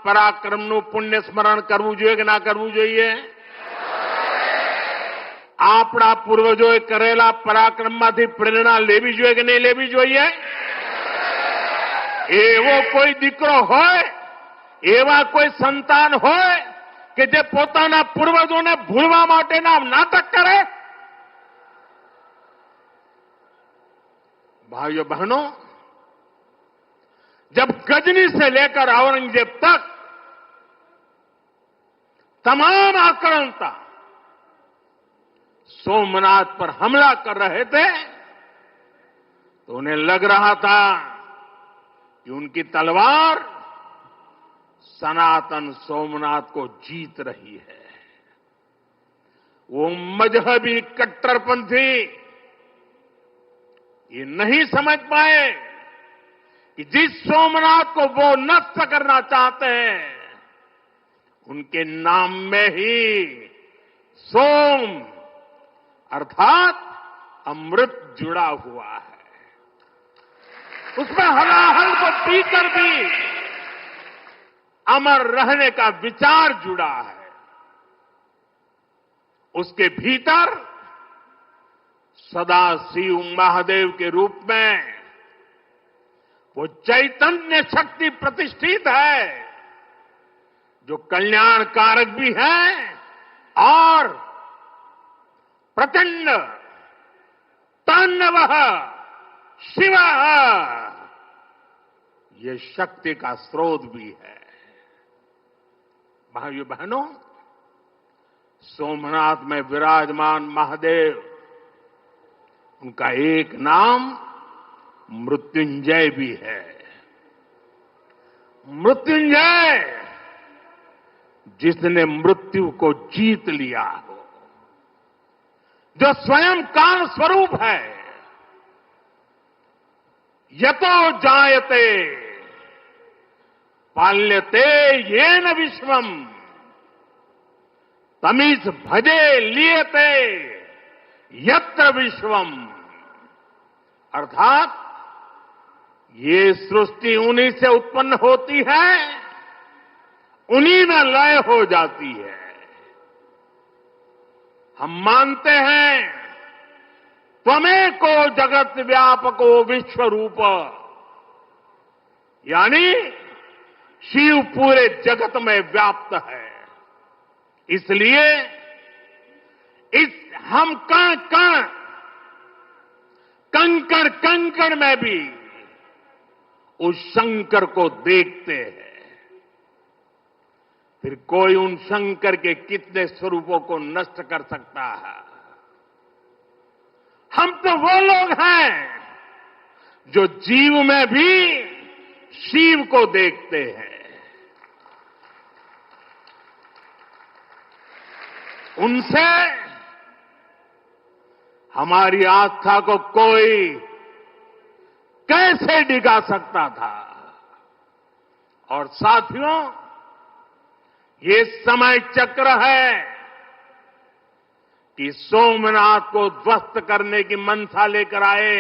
Speaker 3: પરાક્રમનું પુણ્ય સ્મરણ કરવું જોઈએ કે ના કરવું જોઈએ? આપણા પૂર્વજોએ કરેલા પરાક્રમમાંથી પ્રેરણા લેવી જોઈએ કે નહીં લેવી જોઈએ? એવો કોઈ દીકરો હોય, એવા કોઈ સંતાન હોય કે જે પોતાના પૂર્વજોને ભૂલવા માટેના નાટક કરે? भाइयों बहनों, जब गजनी से लेकर औरंगजेब तक तमाम आक्रांता सोमनाथ पर हमला कर रहे थे, तो उन्हें लग रहा था कि उनकी तलवार सनातन सोमनाथ को जीत रही है। वो मजहबी कट्टरपंथी ये नहीं समझ पाए कि जिस सोमनाथ को वो नष्ट करना चाहते हैं, उनके नाम में ही सोम अर्थात अमृत जुड़ा हुआ है। उसमें हलाहल को पीकर भी अमर रहने का विचार जुड़ा है। उसके भीतर सदा शिव महादेव के रूप में वो चैतन्य शक्ति प्रतिष्ठित है, जो कल्याणकारक भी है और प्रचंड तांडव शिव ये शक्ति का स्रोत भी है। भाइयों बहनों, सोमनाथ में विराजमान महादेव, उनका एक नाम मृत्युंजय भी है। मृत्युंजय, जिसने मृत्यु को जीत लिया हो, जो स्वयं काल स्वरूप है। यतो जायते पाल्यते येन विश्वम तमीज भजे लियते यत्र विश्वम, अर्थात ये सृष्टि उन्हीं से उत्पन्न होती है, उन्हीं में लय हो जाती है। हम मानते हैं त्वमेको जगत व्यापको विश्व रूप, यानी शिव पूरे जगत में व्याप्त है। इसलिए इस हम कण कण, कंकड़ कंकड़ में भी उस शंकर को देखते हैं। फिर कोई उन शंकर के कितने स्वरूपों को नष्ट कर सकता है? हम तो वो लोग हैं जो जीव में भी शिव को देखते हैं। उनसे हमारी आस्था को कोई कैसे डिगा सकता था? और साथियों, ये समय चक्र है कि सोमनाथ को ध्वस्त करने की मंशा लेकर आए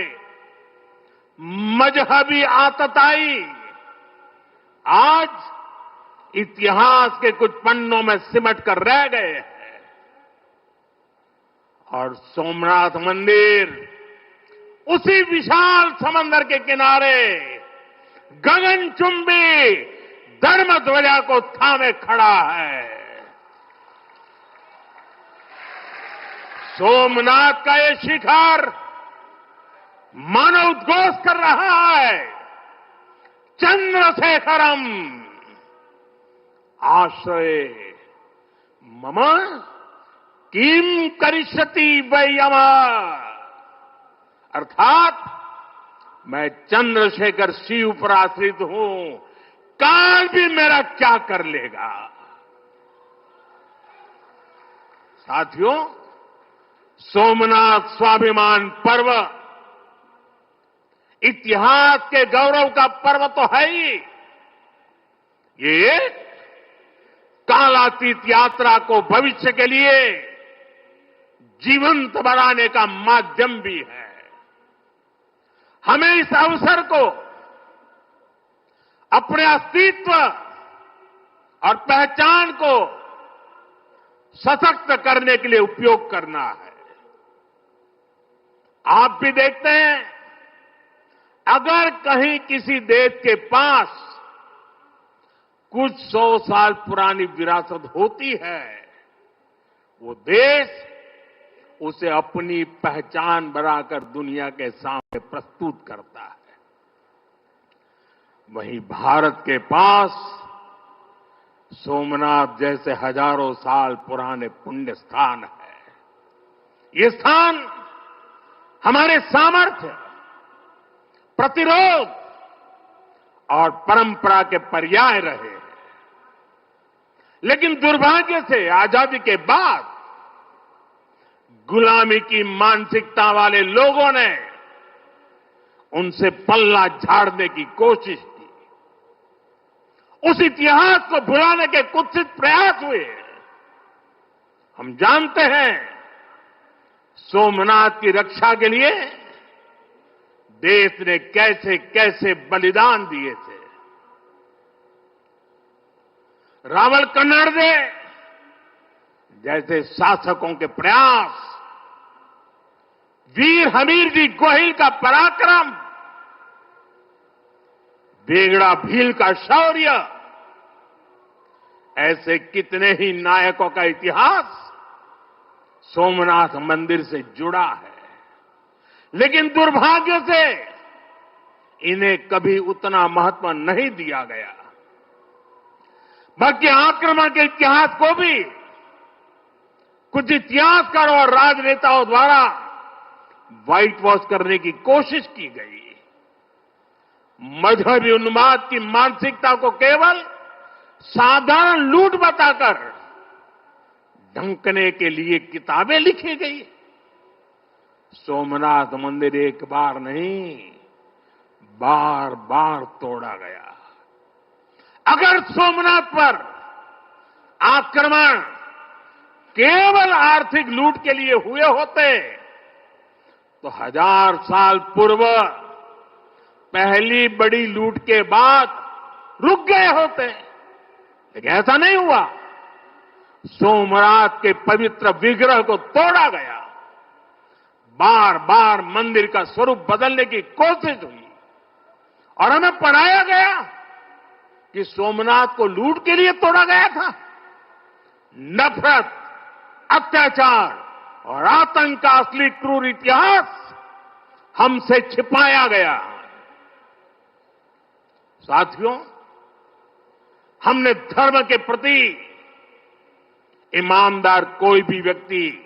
Speaker 3: मजहबी आतताई आज इतिहास के कुछ पन्नों में सिमट कर रह गए हैं। और सोमनाथ मंदिर उसी विशाल समंदर के किनारे गगनचुंबी धर्म ध्वजा को थामे खड़ा है। सोमनाथ का ये शिखर मानव उद्घोष कर रहा है, चंद्रशेखरम आश्रय मम किम करिष्यति वै यमः, अर्थात मैं चंद्रशेखर शिव पर आश्रित हूं, काल भी मेरा क्या कर लेगा। साथियों, सोमनाथ स्वाभिमान पर्व इतिहास के गौरव का पर्व तो है ही, ये कालातीत यात्रा को भविष्य के लिए जीवंत बनाने का माध्यम भी है। हमें इस अवसर को अपने अस्तित्व और पहचान को सशक्त करने के लिए उपयोग करना है। आप भी देखते हैं, अगर कहीं किसी देश के पास कुछ 100 साल पुरानी विरासत होती है, वो देश उसे अपनी पहचान बनाकर दुनिया के सामने प्रस्तुत करता है। वहीं भारत के पास सोमनाथ जैसे हजारों साल पुराने पुण्य स्थान है। ये स्थान हमारे सामर्थ्य, प्रतिरोध और परंपरा के पर्याय रहे हैं। लेकिन दुर्भाग्य से आजादी के बाद गुलामी की मानसिकता वाले लोगों ने उनसे पल्ला झाड़ने की कोशिश की। उस इतिहास को भुलाने के कुत्सित प्रयास हुए। हम जानते हैं, सोमनाथ की रक्षा के लिए देश ने कैसे कैसे बलिदान दिए थे। रावल कन्नड़े जैसे शासकों के प्रयास, वीर हमीर जी गोहिल का पराक्रम, बेगड़ा भील का शौर्य, ऐसे कितने ही नायकों का इतिहास सोमनाथ मंदिर से जुड़ा है। लेकिन दुर्भाग्य से इन्हें कभी उतना महत्व नहीं दिया गया। बाकी आक्रमण के इतिहास को भी कुछ इतिहासकारों और राजनेताओं द्वारा व्हाइट वॉश करने की कोशिश की गई। मजहबी उन्माद की मानसिकता को केवल साधारण लूट बताकर ढंकने के लिए किताबें लिखी गई। सोमनाथ मंदिर एक बार नहीं, बार बार तोड़ा गया। अगर सोमनाथ पर आक्रमण केवल आर्थिक लूट के लिए हुए होते तो 1000 साल पूर्व पहली बड़ी लूट के बाद रुक गए होते। लेकिन ऐसा नहीं हुआ। सोमनाथ के पवित्र विग्रह को तोड़ा गया। बार बार मंदिर का स्वरूप बदलने की कोशिश हुई और हमें पढ़ाया गया कि सोमनाथ को लूट के लिए तोड़ा गया था। नफरत, अत्याचार और आतंक का असली क्रूर इतिहास हमसे छिपाया गया। साथियों, हमने धर्म के प्रति ईमानदार कोई भी व्यक्ति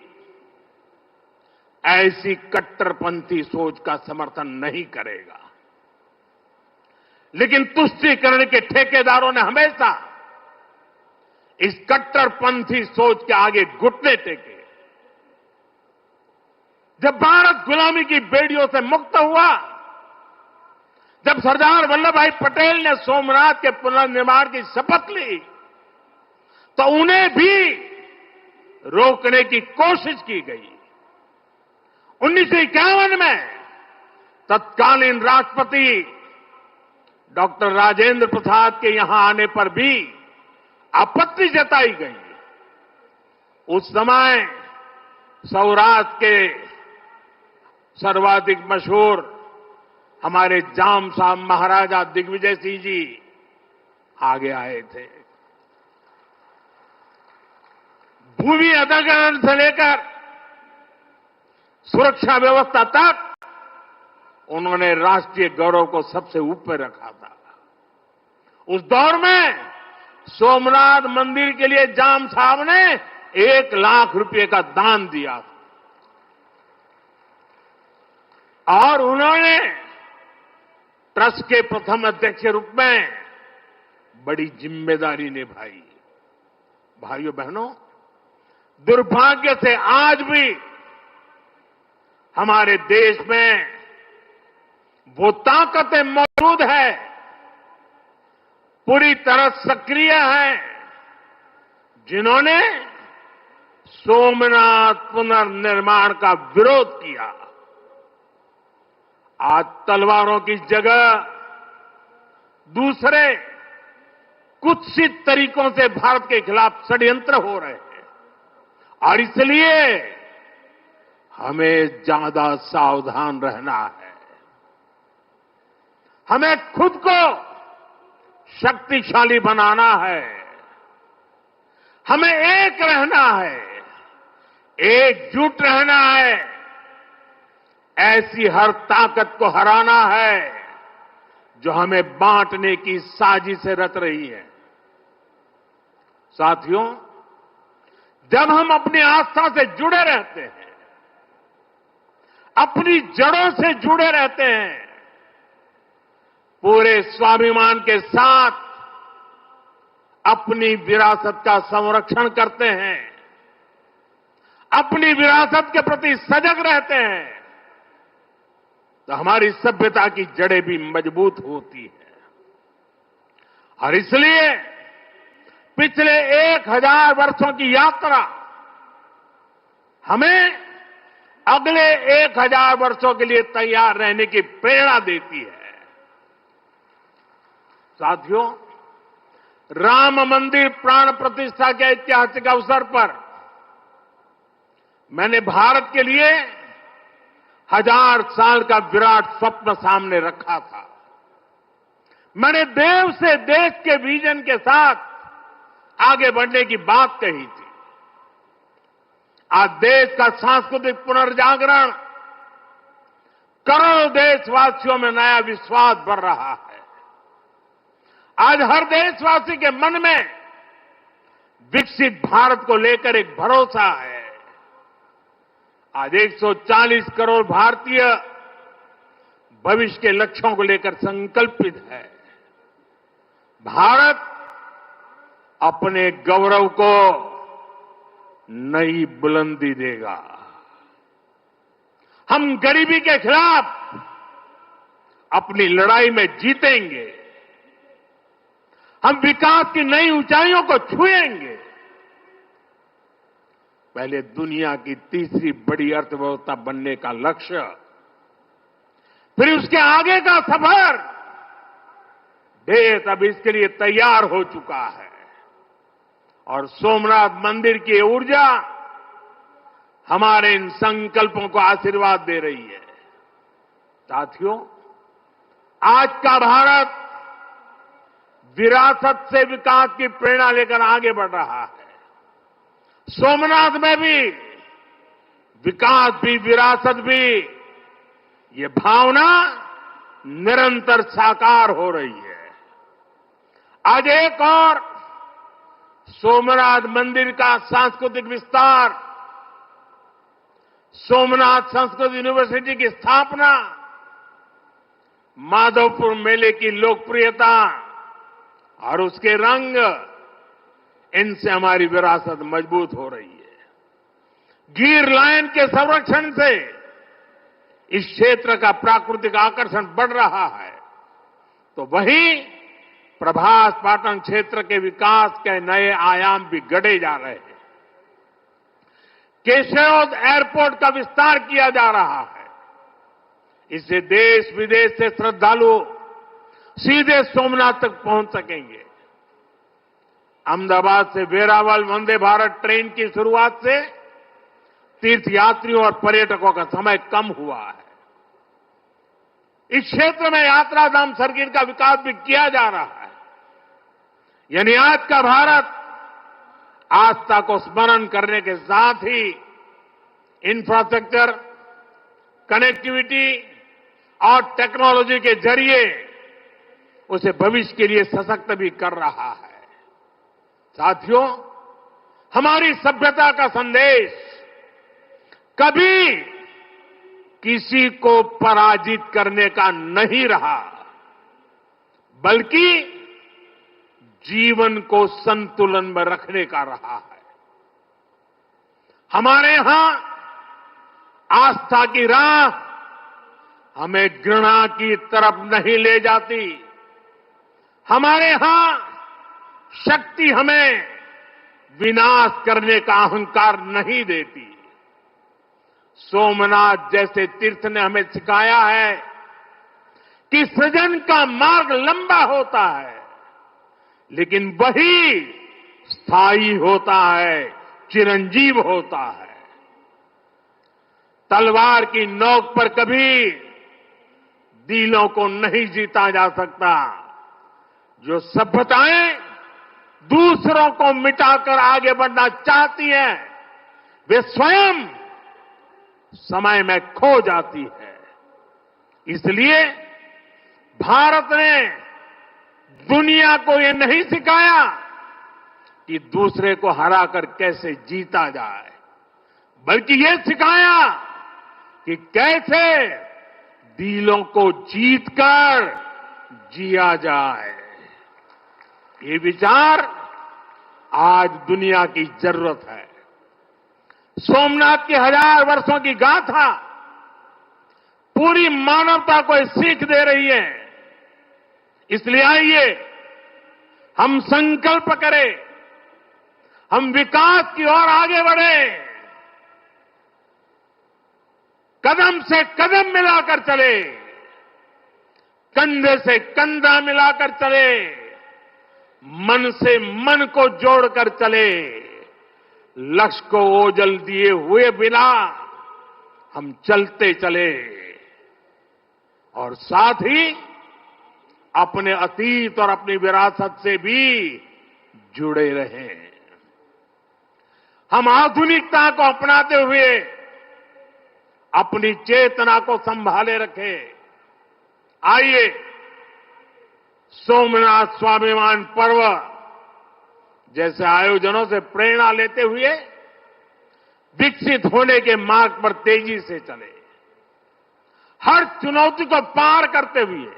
Speaker 3: ऐसी कट्टरपंथी सोच का समर्थन नहीं करेगा। लेकिन तुष्टीकरण के ठेकेदारों ने हमेशा इस कट्टरपंथी सोच के आगे घुटने टेके। जब भारत गुलामी की बेड़ियों से मुक्त हुआ, जब सरदार वल्लभ भाई पटेल ने सोमनाथ के पुनर्निर्माण की शपथ ली, तो उन्हें भी रोकने की कोशिश की गई। 1951 में तत्कालीन राष्ट्रपति डॉक्टर राजेंद्र प्रसाद के यहां आने पर भी आपत्ति जताई गई। उस समय सौराष्ट्र के सर्वाधिक मशहूर हमारे जाम साहब महाराजा दिग्विजय सिंह जी आगे आए थे। भूमि अधिग्रहण से लेकर सुरक्षा व्यवस्था तक उन्होंने राष्ट्रीय गौरव को सबसे ऊपर रखा था। उस दौर में सोमनाथ मंदिर के लिए जाम साहब ने 1 लाख रुपए का दान दिया था और उन्होंने ट्रस्ट के प्रथम अध्यक्ष के रूप में बड़ी जिम्मेदारी निभाई। भाइयों बहनों, दुर्भाग्य से आज भी हमारे देश में वो ताकतें मौजूद है, पूरी तरह सक्रिय है, जिन्होंने सोमनाथ पुनर्निर्माण का विरोध किया। आज तलवारों की जगह दूसरे कुत्सित तरीकों से भारत के खिलाफ षड्यंत्र हो रहे हैं और इसलिए हमें ज्यादा सावधान रहना है। हमें खुद को शक्तिशाली बनाना है, हमें एक रहना है, एकजुट रहना है, ऐसी हर ताकत को हराना है जो हमें बांटने की साजिशें रच रही है। साथियों, जब हम अपनी आस्था से जुड़े रहते हैं, अपनी जड़ों से जुड़े रहते हैं, पूरे स्वाभिमान के साथ अपनी विरासत का संरक्षण करते हैं, अपनी विरासत के प्रति सजग रहते हैं, तो हमारी सभ्यता की जड़ें भी मजबूत होती है। और इसलिए पिछले 1000 वर्षों की यात्रा हमें अगले 1000 वर्षों के लिए तैयार रहने की प्रेरणा देती है। साथियों, राम मंदिर प्राण प्रतिष्ठा के ऐतिहासिक अवसर पर मैंने भारत के लिए 1000 साल का विराट स्वप्न सामने रखा था। मैंने देव से देश के विजन के साथ आगे बढ़ने की बात कही थी। आज देश का सांस्कृतिक पुनर्जागरण करोड़ों देशवासियों में नया विश्वास बढ़ रहा है। आज हर देशवासी के मन में विकसित भारत को लेकर एक भरोसा है। आज 140 करोड़ भारतीय भविष्य के लक्ष्यों को लेकर संकल्पित है। भारत अपने गौरव को नई बुलंदी देगा। हम गरीबी के खिलाफ अपनी लड़ाई में जीतेंगे। हम विकास की नई ऊंचाइयों को छुएंगे। पहले दुनिया की तीसरी बड़ी अर्थव्यवस्था बनने का लक्ष्य, फिर उसके आगे का सफर, देश अब इसके लिए तैयार हो चुका है और सोमनाथ मंदिर की ऊर्जा हमारे इन संकल्पों को आशीर्वाद दे रही है। साथियों, आज का भारत विरासत से विकास की प्रेरणा लेकर आगे बढ़ रहा है। सोमनाथ में भी विकास भी विरासत भी, ये भावना निरंतर साकार हो रही है। आज एक और सोमनाथ मंदिर का सांस्कृतिक विस्तार, सोमनाथ संस्कृत यूनिवर्सिटी की स्थापना, माधवपुर मेले की लोकप्रियता और उसके रंग, इनसे हमारी विरासत मजबूत हो रही है। गिर लायन के संरक्षण से इस क्षेत्र का प्राकृतिक आकर्षण बढ़ रहा है, तो वहीं प्रभास पाटन क्षेत्र के विकास के नए आयाम भी गढ़े जा रहे हैं। केशोद एयरपोर्ट का विस्तार किया जा रहा है। इससे देश विदेश से श्रद्धालु सीधे सोमनाथ तक पहुंच सकेंगे। अहमदाबाद से वेरावल वंदे भारत ट्रेन की शुरुआत से तीर्थयात्रियों और पर्यटकों का समय कम हुआ है। इस क्षेत्र में यात्रा धाम सर्किट का विकास भी किया जा रहा है। यानी आज का भारत आस्था को स्मरण करने के साथ ही इंफ्रास्ट्रक्चर, कनेक्टिविटी और टेक्नोलॉजी के जरिए उसे भविष्य के लिए सशक्त भी कर रहा है। साथियों, हमारी सभ्यता का संदेश कभी किसी को पराजित करने का नहीं रहा, बल्कि जीवन को संतुलन में रखने का रहा है। हमारे यहां आस्था की राह हमें घृणा की तरफ नहीं ले जाती। हमारे यहां शक्ति हमें विनाश करने का अहंकार नहीं देती। सोमनाथ जैसे तीर्थ ने हमें सिखाया है कि सृजन का मार्ग लंबा होता है, लेकिन वही स्थायी होता है, चिरंजीव होता है। तलवार की नोक पर कभी दिलों को नहीं जीता जा सकता। जो सभ्यताएं दूसरों को मिटाकर आगे बढ़ना चाहती हैं, वे स्वयं समय में खो जाती है। इसलिए भारत ने दुनिया को ये नहीं सिखाया कि दूसरे को हराकर कैसे जीता जाए, बल्कि ये सिखाया कि कैसे दिलों को जीतकर जिया जाए। ये विचार आज दुनिया की जरूरत है। सोमनाथ की 1000 वर्षों की गाथा पूरी मानवता को सीख दे रही है। इसलिए आइए हम संकल्प करें, हम विकास की ओर आगे बढ़ें, कदम से कदम मिलाकर चले, कंधे से कंधा मिलाकर चले, मन से मन को जोड़कर चले। लक्ष्य को ओझल दिए हुए बिना हम चलते चले और साथ ही अपने अतीत और अपनी विरासत से भी जुड़े रहें। हम आधुनिकता को अपनाते हुए अपनी चेतना को संभाले रखें। आइए सोमनाथ स्वाभिमान पर्व जैसे आयोजनों से प्रेरणा लेते हुए विकसित होने के मार्ग पर तेजी से चले। हर चुनौती को पार करते हुए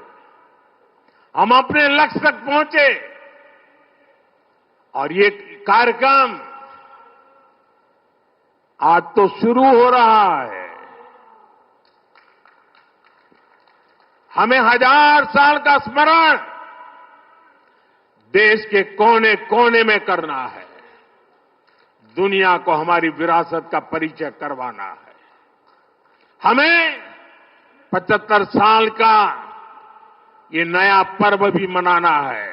Speaker 3: हम अपने लक्ष्य तक पहुंचे। और ये कार्यक्रम आज तो शुरू हो रहा है। हमें 1000 साल का स्मरण देश के कोने कोने में करना है। दुनिया को हमारी विरासत का परिचय करवाना है। हमें 75 साल का ये नया पर्व भी मनाना है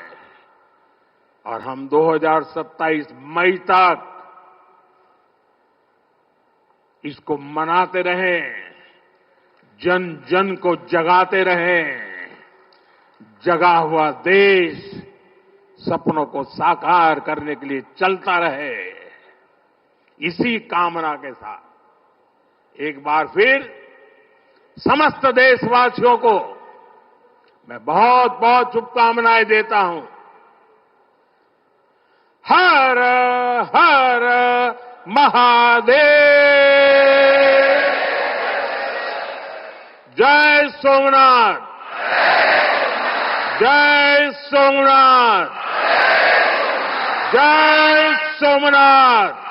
Speaker 3: और हम 2027 मई तक इसको मनाते रहें, जन जन को जगाते रहें। जगा हुआ देश सपनों को साकार करने के लिए चलता रहे। इसी कामना के साथ एक बार फिर समस्त देशवासियों को मैं बहुत बहुत शुभकामनाएं देता हूं। हर हर महादेव। जय सोमनाथ, जय सोमनाथ, जय सोमनाथ।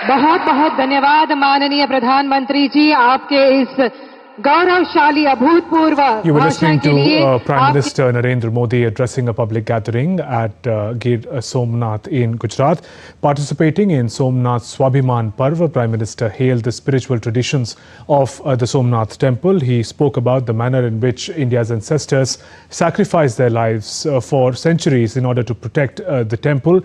Speaker 1: बहुत बहुत धन्यवाद माननीय प्रधानमंत्री जी, आपके इस गौरवशाली अभूतपूर्व
Speaker 5: You were
Speaker 1: भाषण
Speaker 5: listening
Speaker 1: के लिए।
Speaker 5: to Prime Minister Narendra Modi addressing a public gathering at Gir Somnath in Gujarat. Participating in Somnath Swabhiman Parva, Prime Minister hailed the spiritual traditions of the Somnath temple. He spoke about the manner in which India's ancestors sacrificed their lives for centuries in order to protect the temple.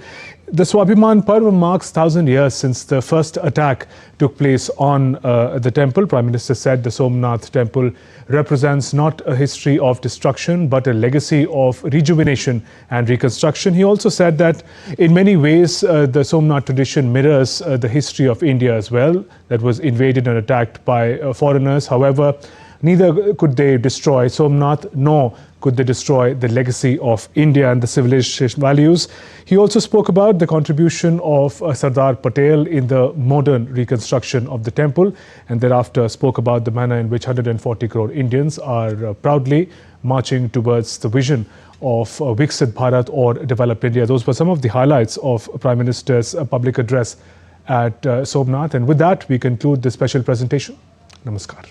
Speaker 5: The Swabhiman Parv marks 1,000 years since the first attack took place on the temple. Prime Minister said the Somnath temple represents not a history of destruction but a legacy of rejuvenation and reconstruction. He also said that in many ways the Somnath tradition mirrors the history of India as well, that was invaded and attacked by foreigners. However, neither could they destroy Somnath, nor could they destroy the legacy of India and the civilization values. He also spoke about the contribution of Sardar Patel in the modern reconstruction of the temple, and thereafter spoke about the manner in which 140 crore Indians are proudly marching towards the vision of Viksit Bharat or developed India. Those were some of the highlights of Prime Minister's public address at Somnath. And with that, we conclude this special presentation. Namaskar.